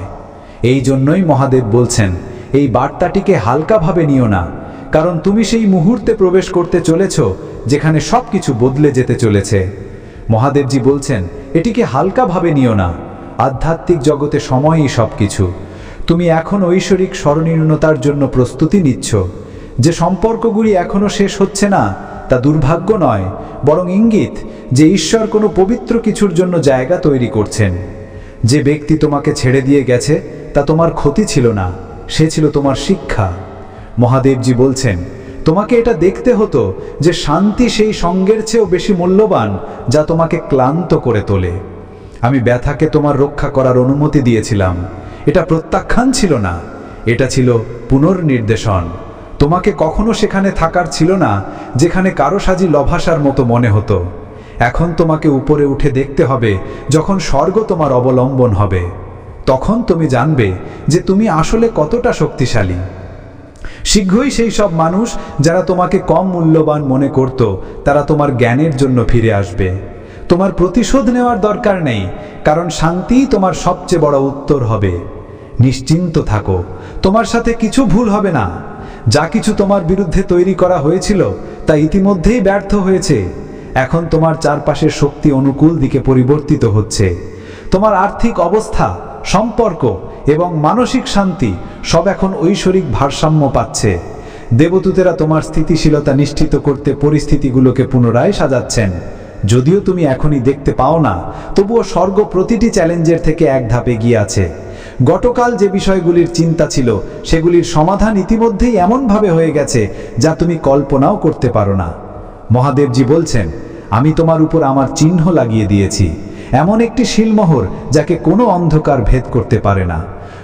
এই জন্যই মহাদেব বলছেন, এই বার্তাটিকে হালকাভাবে নিও না, কারণ তুমি সেই মুহূর্তে প্রবেশ করতে চলেছ যেখানে সব কিছু বদলে যেতে চলেছে। মহাদেবজি বলছেন, এটিকে হালকাভাবে নিও না। আধ্যাত্মিক জগতে সময়ই সব কিছু। তুমি এখন ঐশ্বরিক স্মরণীয়তার জন্য প্রস্তুতি নিচ্ছ। যে সম্পর্কগুলি এখনো শেষ হচ্ছে না তা দুর্ভাগ্য নয়, বরং ইঙ্গিত যে ঈশ্বর কোনো পবিত্র কিছুর জন্য জায়গা তৈরি করছেন। যে ব্যক্তি তোমাকে ছেড়ে দিয়ে গেছে তা তোমার ক্ষতি ছিল না, সে ছিল তোমার শিক্ষা। মহাদেবজি বলছেন, তোমাকে এটা দেখতে হতো যে শান্তি সেই সঙ্গের চেয়েও বেশি মূল্যবান যা তোমাকে ক্লান্ত করে তোলে। আমি ব্যথাকে তোমার রক্ষা করার অনুমতি দিয়েছিলাম। এটা প্রত্যাখ্যান ছিল না, এটা ছিল পুনর্নির্দেশন। তোমাকে কখনো সেখানে থাকার ছিল না যেখানে কারো সাজি লভাসার মতো মনে হতো। এখন তোমাকে উপরে উঠে দেখতে হবে যখন স্বর্গ তোমার অবলম্বন হবে। তখন তুমি জানবে যে তুমি আসলে কতটা শক্তিশালী। শীঘ্রই সেই সব মানুষ যারা তোমাকে কম মূল্যবান মনে করত তারা তোমার জ্ঞানের জন্য ফিরে আসবে। তোমার প্রতিশোধ নেওয়ার দরকার নেই, কারণ শান্তিই তোমার সবচেয়ে বড় উত্তর হবে। নিশ্চিন্ত থাকো, তোমার সাথে কিছু ভুল হবে না। যা কিছু তোমার বিরুদ্ধে তৈরি করা হয়েছিল তা ইতিমধ্যেই ব্যর্থ হয়েছে। এখন তোমার চারপাশের শক্তি অনুকূল দিকে পরিবর্তিত হচ্ছে। তোমার আর্থিক অবস্থা, সম্পর্ক এবং মানসিক শান্তি সব এখন ঐশ্বরিক ভারসাম্য পাচ্ছে। দেবদূতেরা তোমার স্থিতিশীলতা নিশ্চিত করতে পরিস্থিতিগুলোকে পুনরায় সাজাচ্ছেন। যদিও তুমি এখনই দেখতে পাও না, তবুও স্বর্গ প্রতিটি চ্যালেঞ্জের থেকে এক ধাপ এগিয়ে আছে। গতকাল যে বিষয়গুলির চিন্তা ছিল সেগুলির সমাধান ইতিমধ্যেই এমনভাবে হয়ে গেছে যা তুমি কল্পনাও করতে পারো না। মহাদেবজি বলছেন, আমি তোমার উপর আমার চিহ্ন লাগিয়ে দিয়েছি, এমন একটি শিলমোহর যাকে কোনো অন্ধকার ভেদ করতে পারে না।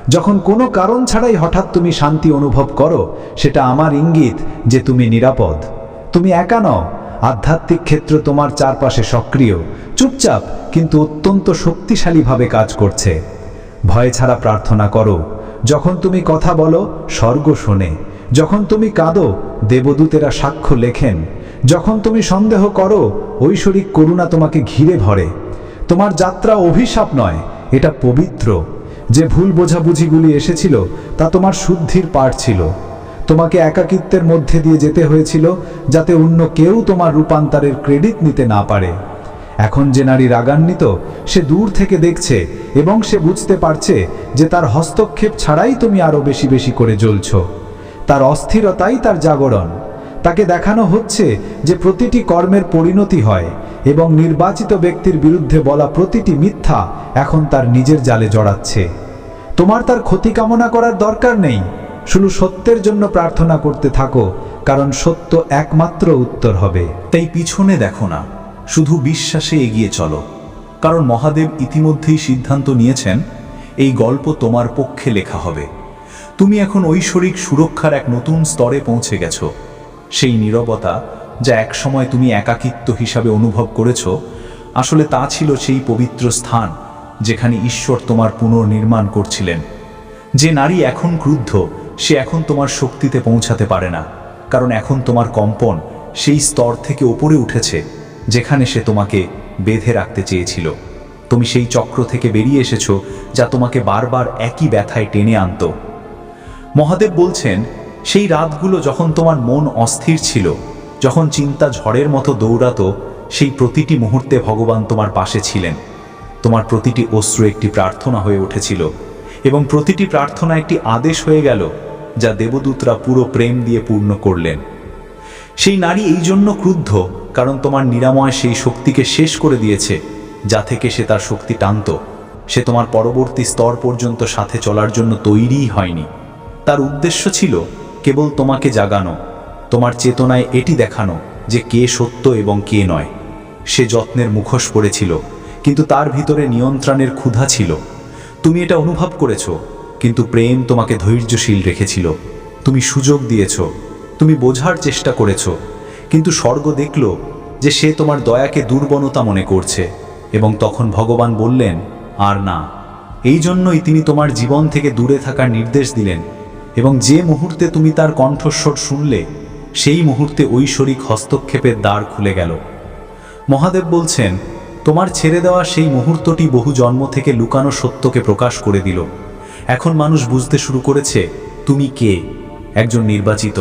যখন কোনো কারণ ছাড়াই হঠাৎ তুমি শান্তি অনুভব করো, সেটা আমার ইঙ্গিত যে তুমি নিরাপদ। তুমি একা নও, আধ্যাত্মিক ক্ষেত্র তোমার চারপাশে সক্রিয়, চুপচাপ কিন্তু অত্যন্ত শক্তিশালীভাবে কাজ করছে। ভয় ছাড়া প্রার্থনা করো। যখন তুমি কথা বলো, স্বর্গ শোনে। যখন তুমি কাঁদো, দেবদূতেরা সাক্ষ্য লেখেন। যখন তুমি সন্দেহ করো, ঐশ্বরিক করুণা তোমাকে ঘিরে ধরে। তোমার যাত্রা অভিশাপ নয়, এটা পবিত্র। যে ভুল বোঝাবুঝিগুলি এসেছিল তা তোমার শুদ্ধির পাঠ ছিল। তোমাকে একাকিত্বের মধ্যে দিয়ে যেতে হয়েছিল যাতে অন্য কেউ তোমার রূপান্তরের ক্রেডিট নিতে না পারে। এখন যে নারী রাগান্বিত, সে দূর থেকে দেখছে এবং সে বুঝতে পারছে যে তার হস্তক্ষেপ ছাড়াই তুমি আরো বেশি বেশি করে জ্বলছ। তার অস্থিরতাই তার জাগরণ। তাকে দেখানো হচ্ছে যে প্রতিটি কর্মের পরিণতি হয় এবং নির্বাচিত ব্যক্তির বিরুদ্ধে বলা প্রতিটি মিথ্যা এখন তার নিজের জালে জড়াচ্ছে। তোমার তার ক্ষতি কামনা করার দরকার নেই, শুধু সত্যের জন্য প্রার্থনা করতে থাকো, কারণ সত্য একমাত্র উত্তর হবে। তাই পিছনে দেখো না, শুধু বিশ্বাসে এগিয়ে চলো, কারণ মহাদেব ইতিমধ্যেই সিদ্ধান্ত নিয়েছেন এই গল্প তোমার পক্ষে লেখা হবে। তুমি এখন ঐশ্বরিক সুরক্ষার এক নতুন স্তরে পৌঁছে গেছো। সেই নীরবতা যা একসময় তুমি একাকিত্ব হিসাবে অনুভব করেছো, আসলে তা ছিল সেই পবিত্র স্থান যেখানে ঈশ্বর তোমার পুনর্নির্মাণ করছিলেন। যে নারী এখন ক্রুদ্ধ, সে এখন তোমার শক্তিতে পৌঁছাতে পারে না, কারণ এখন তোমার কম্পন সেই স্তর থেকে ওপরে উঠেছে যেখানে সে তোমাকে বেঁধে রাখতে চেয়েছিল। তুমি সেই চক্র থেকে বেরিয়ে এসেছো যা তোমাকে বারবার একই ব্যথায় টেনে আনত। মহাদেব বলছেন, সেই রাতগুলো যখন তোমার মন অস্থির ছিল, যখন চিন্তা ঝড়ের মতো দৌড়াতো, সেই প্রতিটি মুহূর্তে ভগবান তোমার পাশে ছিলেন। তোমার প্রতিটি অশ্রু একটি প্রার্থনা হয়ে উঠেছিল এবং প্রতিটি প্রার্থনা একটি আদেশ হয়ে গেল যা দেবদূতরা পুরো প্রেম দিয়ে পূর্ণ করলেন। সেই নারী এই জন্য ক্রুদ্ধ কারণ তোমার নিরাময় সেই শক্তিকে শেষ করে দিয়েছে যা থেকে সে তার শক্তি টানত। সে তোমার পরবর্তী স্তর পর্যন্ত সাথে চলার জন্য তৈরিই হয়নি। তার উদ্দেশ্য ছিল কেবল তোমাকে জাগানো, তোমার চেতনায় এটি দেখানো যে কে সত্য এবং কে নয়। সে যত্নের মুখোশ পড়েছিল, কিন্তু তার ভিতরে নিয়ন্ত্রণের ক্ষুধা ছিল। তুমি এটা অনুভব করেছ, কিন্তু প্রেম তোমাকে ধৈর্যশীল রেখেছিল। তুমি সুযোগ দিয়েছ, তুমি বোঝার চেষ্টা করেছ, কিন্তু স্বর্গ দেখল যে সে তোমার দয়াকে দুর্বলতা মনে করছে এবং তখন ভগবান বললেন, আর না। এই জন্যই তিনি তোমার জীবন থেকে দূরে থাকার নির্দেশ দিলেন এবং যে মুহূর্তে তুমি তার কণ্ঠস্বর শুনলে, সেই মুহূর্তে ঐশ্বরিক হস্তক্ষেপের দ্বার খুলে গেল। মহাদেব বলছেন, তোমার ছেড়ে দেওয়া সেই মুহূর্তটি বহু জন্ম থেকে লুকানো সত্যকে প্রকাশ করে দিল। এখন মানুষ বুঝতে শুরু করেছে তুমি কে, একজন নির্বাচিত,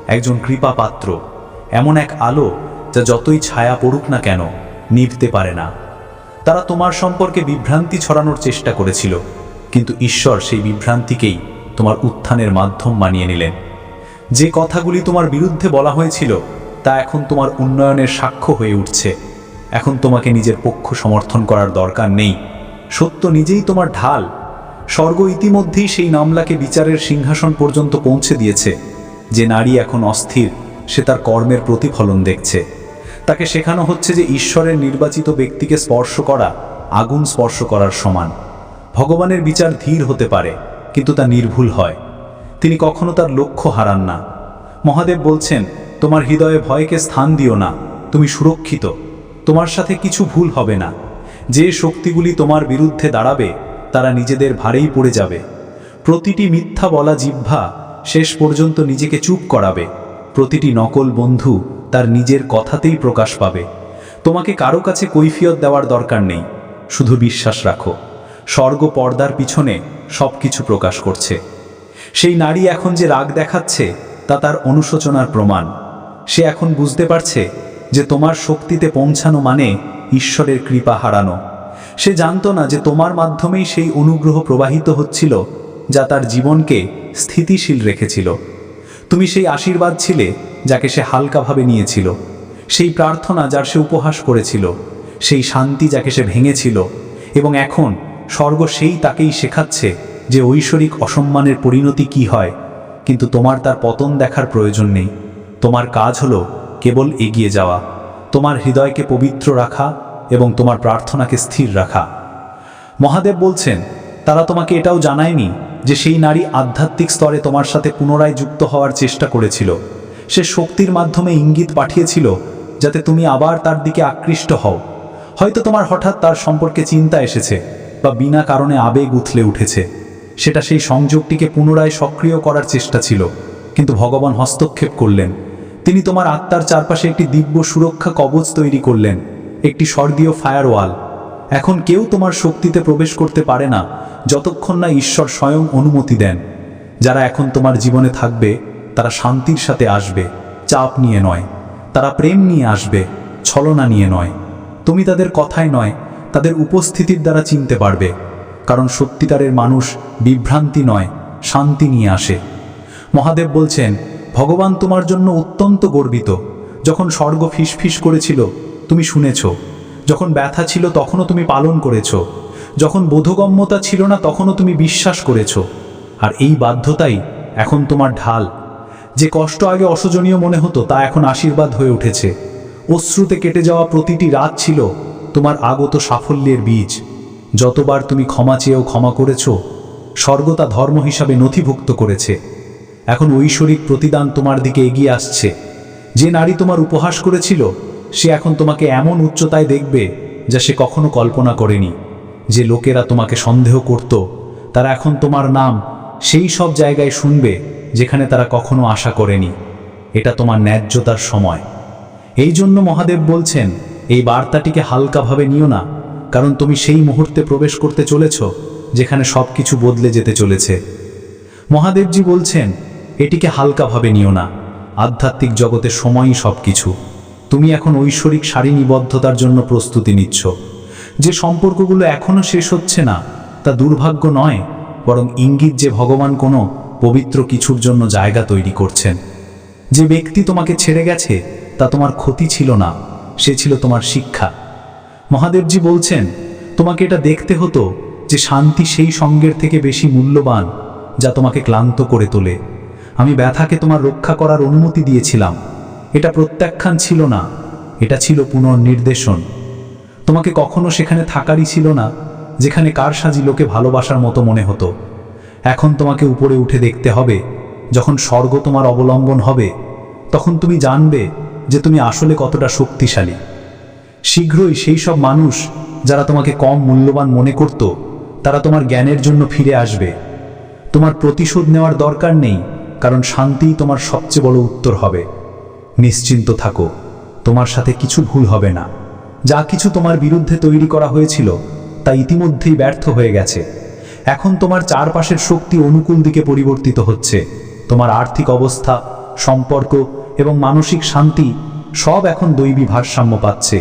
একজন কৃপাপাত্র, এমন এক আলো যা যতই ছায়া পড়ুক না কেন নিভতে পারে না। তারা তোমার সম্পর্কে বিভ্রান্তি ছড়ানোর চেষ্টা করেছিল, কিন্তু ঈশ্বর সেই বিভ্রান্তিকেই তোমার উত্থানের মাধ্যম বানিয়ে নিলেন। যে কথাগুলি তোমার বিরুদ্ধে বলা হয়েছিল তা এখন তোমার উন্নয়নের সাক্ষ্য হয়ে উঠছে। এখন তোমাকে নিজের পক্ষ সমর্থন করার দরকার নেই, সত্য নিজেই তোমার ঢাল। স্বর্গ ইতিমধ্যেই সেই মামলাকে বিচারের সিংহাসন পর্যন্ত পৌঁছে দিয়েছে। যে নারী এখন অস্থির, সে তার কর্মের প্রতিফলন দেখছে। তাকে শেখানো হচ্ছে যে ঈশ্বরের নির্বাচিত ব্যক্তিকে স্পর্শ করা আগুন স্পর্শ করার সমান। ভগবানের বিচার ধীর হতে পারে, কিন্তু তা নির্ভুল হয়। তিনি কখনো তার লক্ষ্য হারান না। মহাদেব বলছেন, তোমার হৃদয়ে ভয়কে স্থান দিও না, তুমি সুরক্ষিত, তোমার সাথে কিছু ভুল হবে না। যে শক্তিগুলি তোমার বিরুদ্ধে দাঁড়াবে তারা নিজেদের ভারেই পড়ে যাবে। প্রতিটি মিথ্যা বলা জিহ্বা শেষ পর্যন্ত নিজেকে চুপ করাবে। প্রতিটি নকল বন্ধু তার নিজের কথাতেই প্রকাশ পাবে। তোমাকে কারো কাছে কৈফিয়ত দেওয়ার দরকার নেই, শুধু বিশ্বাস রাখো। স্বর্গ পর্দার পিছনে সব কিছু প্রকাশ করছে। সেই নারী এখন যে রাগ দেখাচ্ছে তা তার অনুশোচনার প্রমাণ। সে এখন বুঝতে পারছে যে তোমার শক্তিতে পৌঁছানো মানে ঈশ্বরের কৃপা হারানো। সে জানতো না যে তোমার মাধ্যমেই সেই অনুগ্রহ প্রবাহিত হচ্ছিল যা তার জীবনকে স্থিতিশীল রেখেছিল। তুমি সেই আশীর্বাদ ছিলে যাকে সে হালকাভাবে নিয়েছিল, সেই প্রার্থনা যার সে উপহাস করেছিল, সেই শান্তি যাকে সে ভেঙেছিল। এবং এখন স্বর্গ সেই তাকেই শেখাচ্ছে যে ঐশ্বরিক অসম্মানের পরিণতি কি হয়। কিন্তু তোমার তার পতন দেখার প্রয়োজন নেই। তোমার কাজ হলো কেবল এগিয়ে যাওয়া, তোমার হৃদয়কে পবিত্র রাখা এবং তোমার প্রার্থনাকে স্থির রাখা। মহাদেব বলছেন, তারা তোমাকে এটাও জানায়নি যে সেই নারী আধ্যাত্মিক স্তরে তোমার সাথে পুনরায় যুক্ত হওয়ার চেষ্টা করেছিল। সে শক্তির মাধ্যমে ইঙ্গিত পাঠিয়েছিল যাতে তুমি আবার তার দিকে আকৃষ্ট হও। হয়তো তোমার হঠাৎ তার সম্পর্কে চিন্তা এসেছে বা বিনা কারণে আবেগ উথলে উঠেছে। সেটা সেই সংযোগটিকে পুনরায় সক্রিয় করার চেষ্টা ছিল, কিন্তু ভগবান হস্তক্ষেপ করলেন। তিনি তোমার আত্মার চারপাশে একটি দিব্য সুরক্ষা কবচ তৈরি করলেন, একটি স্বর্গীয় ফায়ারওয়াল। এখন কেউ তোমার শক্তিতে প্রবেশ করতে পারে না যতক্ষণ না ঈশ্বর স্বয়ং অনুমতি দেন। যারা এখন তোমার জীবনে থাকবে তারা শান্তির সাথে আসবে, চাপ নিয়ে নয়। তারা প্রেম নিয়ে আসবে, ছলনা নিয়ে নয়। তুমি তাদের কথায় নয়, তাদের উপস্থিতির দ্বারা চিনতে পারবে। কারণ সত্যিকারের মানুষ বিভ্রান্তি নয়, শান্তি নিয়ে আসে। মহাদেব বলছেন, ভগবান তোমার জন্য অত্যন্ত গর্বিত। যখন স্বর্গ ফিসফিস করেছিল তুমি শুনেছ, যখন ব্যথা ছিল তখনও তুমি পালন করেছ, যখন বোধগম্যতা ছিল না তখনও তুমি বিশ্বাস করেছ। আর এই বাধ্যতাই এখন তোমার ঢাল। যে কষ্ট আগে অসহনীয় মনে হতো তা এখন আশীর্বাদ হয়ে উঠেছে। অশ্রুতে কেটে যাওয়া প্রতিটি রাত ছিল তোমার আগত সাফল্যের বীজ। যতবার তুমি ক্ষমা চেয়েও ক্ষমা করেছ, স্বর্গ তা ধর্ম হিসাবে নথিভুক্ত করেছে। এখন ঐশ্বরিক প্রতিদান তোমার দিকে এগিয়ে আসছে। যে নারী তোমার উপহাস করেছিল সে এখন তোমাকে এমন উচ্চতায় দেখবে যা সে কখনো কল্পনা করেনি। যে লোকেরা তোমাকে সন্দেহ করত তারা এখন তোমার নাম সেই সব জায়গায় শুনবে যেখানে তারা কখনো আশা করেনি। এটা তোমার ন্যায্যতার সময়। এই জন্য মহাদেব বলছেন, এই বার্তাটিকে হালকাভাবে নিও না, কারণ তুমি সেই মুহূর্তে প্রবেশ করতে চলেছ যেখানে সব কিছু বদলে যেতে চলেছে। মহাদেবজি বলছেন, এটিকে হালকাভাবে নিও না। আধ্যাত্মিক জগতে সময়ই সব কিছু। তুমি এখন ঐশ্বরিক সারিণীবদ্ধতার জন্য প্রস্তুতি নিচ্ছ। যে সম্পর্কগুলো এখনও শেষ হচ্ছে না তা দুর্ভাগ্য নয়, বরং ইঙ্গিত যে ভগবান কোনো পবিত্র কিছুর জন্য জায়গা তৈরি করছেন। যে ব্যক্তি তোমাকে ছেড়ে গেছে তা তোমার ক্ষতি ছিল না, সে ছিল তোমার শিক্ষা। মহাদেবজি বলছেন, তোমাকে এটা দেখতে হতো যে শান্তি সেই সঙ্গের থেকে বেশি মূল্যবান যা তোমাকে ক্লান্ত করে তোলে। আমি ব্যথাকে তোমার রক্ষা করার অনুমতি দিয়েছিলাম। এটা প্রত্যাখ্যান ছিল না, এটা ছিল পুনর্নির্দেশন। তোমাকে কখনো সেখানে থাকারই ছিল না যেখানে কারসাজি লোকে ভালোবাসার মতো মনে হতো। এখন তোমাকে উপরে উঠে দেখতে হবে। যখন স্বর্গ তোমার অবলম্বন হবে তখন তুমি জানবে যে তুমি আসলে কতটা শক্তিশালী। শীঘ্রই সেই সব মানুষ যারা তোমাকে কম মূল্যবান মনে করত তারা তোমার জ্ঞানের জন্য ফিরে আসবে। তোমার প্রতিশোধ নেওয়ার দরকার নেই, কারণ শান্তিই তোমার সবচেয়ে বড় উত্তর হবে। নিশ্চিন্ত থাকো, তোমার সাথে কিছু ভুল হবে না। যা কিছু তোমার বিরুদ্ধে তৈরি করা হয়েছিল তা ইতিমধ্যেই ব্যর্থ হয়ে গেছে। এখন তোমার চারপাশের শক্তি অনুকূল দিকে পরিবর্তিত হচ্ছে। তোমার আর্থিক অবস্থা, সম্পর্ক এবং মানসিক শান্তি সব এখন দৈবী ভারসাম্য পাচ্ছে।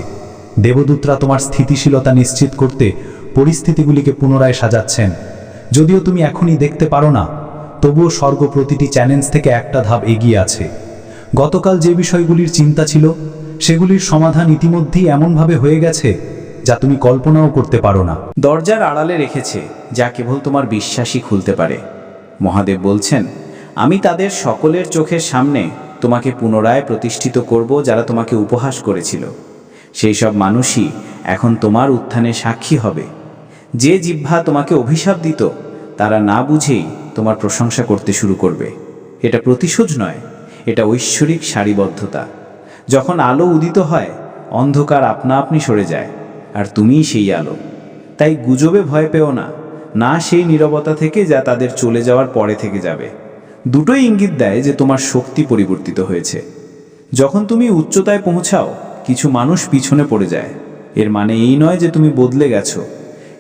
দেবদূতরা তোমার স্থিতিশীলতা নিশ্চিত করতে পরিস্থিতিগুলিকে পুনরায় সাজাচ্ছেন। যদিও তুমি এখনই দেখতে পারো না, তবুও স্বর্গ প্রতিটি চ্যালেঞ্জ থেকে একটা ধাপ এগিয়ে আছে। গতকাল যে বিষয়গুলির চিন্তা ছিল সেগুলির সমাধান ইতিমধ্যেই এমনভাবে হয়ে গেছে যা তুমি কল্পনাও করতে পারো না। দরজার আড়ালে রেখেছে যা কেবল তোমার বিশ্বাসই খুলতে পারে। মহাদেব বলছেন, আমি তাদের সকলের চোখের সামনে তোমাকে পুনরায় প্রতিষ্ঠিত করব যারা তোমাকে উপহাস করেছিল। সেই সব মানুষই এখন তোমার উত্থানে সাক্ষী হবে। যে জিহ্বা তোমাকে অভিশাপ দিত তারা না বুঝেই তোমার প্রশংসা করতে শুরু করবে। এটা প্রতিশোধ নয়, এটা ঐশ্বরিক সারিবদ্ধতা। যখন আলো উদিত হয় অন্ধকার আপনা আপনি সরে যায়, আর তুমিই সেই আলো। তাই গুজবে ভয় পেও না, না সেই নীরবতা থেকে যা তাদের চলে যাওয়ার পরে থেকে যাবে। দুটোই ইঙ্গিত দেয় যে তোমার শক্তি পরিবর্তিত হয়েছে। যখন তুমি উচ্চতায় পৌঁছাও কিছু মানুষ পিছনে পড়ে যায়। এর মানে এই নয় যে তুমি বদলে গেছো,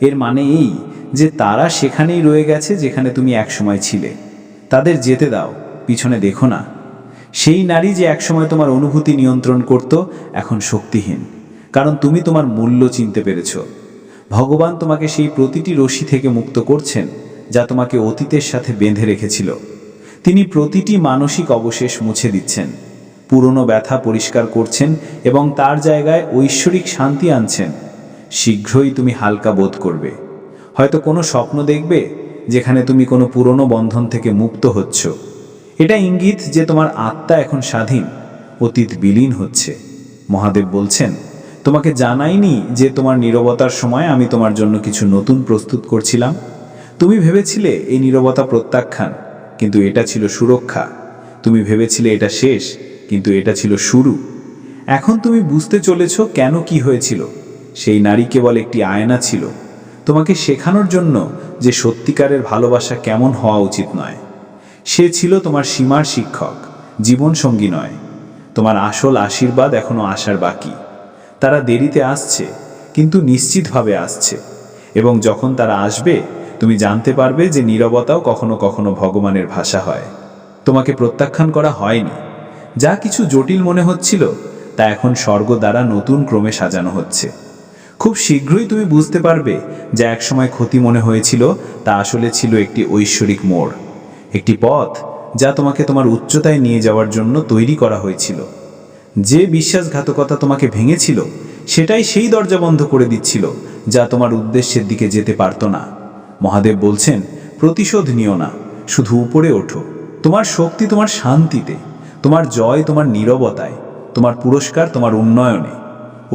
এর মানে এই যে তারা সেখানেই রয়ে গেছে যেখানে তুমি একসময় ছিলে। তাদের যেতে দাও, পিছনে দেখো না। সেই নারী যে একসময় তোমার অনুভূতি নিয়ন্ত্রণ করত এখন শক্তিহীন, কারণ তুমি তোমার মূল্য চিনতে পেরেছ। ভগবান তোমাকে সেই প্রতিটি রশি থেকে মুক্ত করছেন যা তোমাকে অতীতের সাথে বেঁধে রেখেছিল। তিনি প্রতিটি মানসিক অবশেষ মুছে দিচ্ছেন, পুরনো ব্যথা পরিষ্কার করছেন এবং তার জায়গায় ঐশ্বরিক শান্তি আনছেন। শীঘ্রই তুমি হালকা বোধ করবে। হয়তো কোনো স্বপ্ন দেখবে যেখানে তুমি কোনো পুরনো বন্ধন থেকে মুক্ত হচ্ছ। এটা ইঙ্গিত যে তোমার আত্মা এখন স্বাধীন, অতীত বিলীন হচ্ছে। মহাদেব বলছেন, তোমাকে জানাইনি যে তোমার নীরবতার সময় আমি তোমার জন্য কিছু নতুন প্রস্তুত করছিলাম। তুমি ভেবেছিলে এই নীরবতা প্রত্যাখ্যান, কিন্তু এটা ছিল সুরক্ষা। তুমি ভেবেছিলে এটা শেষ, কিন্তু এটা ছিল শুরু। এখন তুমি বুঝতে চলেছ কেন কি হয়েছিল। সেই নারী কেবল একটি আয়না ছিল, তোমাকে শেখানোর জন্য যে সত্যিকারের ভালোবাসা কেমন হওয়া উচিত নয়। সে ছিল তোমার সীমার শিক্ষক, জীবনসঙ্গী নয়। তোমার আসল আশীর্বাদ এখনো আসার বাকি। তারা দেরিতে আসছে, কিন্তু নিশ্চিতভাবে আসছে, এবং যখন তারা আসবে তুমি জানতে পারবে যে নীরবতাও কখনো কখনো ভগবানের ভাষা হয়। তোমাকে প্রত্যাখ্যান করা হয়নি। যা কিছু জটিল মনে হচ্ছিল তা এখন স্বর্গ দ্বারা নতুন ক্রমে সাজানো হচ্ছে। খুব শীঘ্রই তুমি বুঝতে পারবে যা একসময় ক্ষতি মনে হয়েছিল তা আসলে ছিল একটি ঐশ্বরিক মোড়, একটি পথ যা তোমাকে তোমার উচ্চতায় নিয়ে যাওয়ার জন্য তৈরি করা হয়েছিল। যে বিশ্বাসঘাতকতা তোমাকে ভেঙেছিল সেটাই সেই দরজা বন্ধ করে দিচ্ছিল যা তোমার উদ্দেশ্যের দিকে যেতে পারত না। মহাদেব বলছেন, প্রতিশোধ নিও না, শুধু উপরে ওঠো। তোমার শক্তি তোমার শান্তিতে, তোমার জয় তোমার নীরবতায়, তোমার পুরস্কার তোমার উন্নয়নে।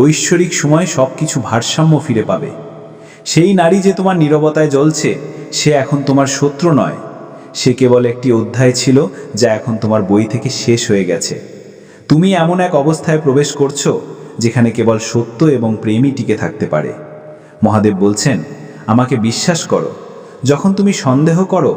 ঐশ্বরিক সময় সব কিছু ভারসাম্য ফিরে পাবে। সেই নারী যে তোমার নীরবতায় জ্বলছে সে এখন তোমার শত্রু নয়, সে কেবল একটি অধ্যায় ছিল যা এখন তোমার বই থেকে শেষ হয়ে গেছে। তুমি এমন এক অবস্থায় প্রবেশ করছো যেখানে কেবল সত্য এবং প্রেমই টিকে থাকতে পারে। মহাদেব বলছেন, আমাকে বিশ্বাস করো। যখন তুমি সন্দেহ করো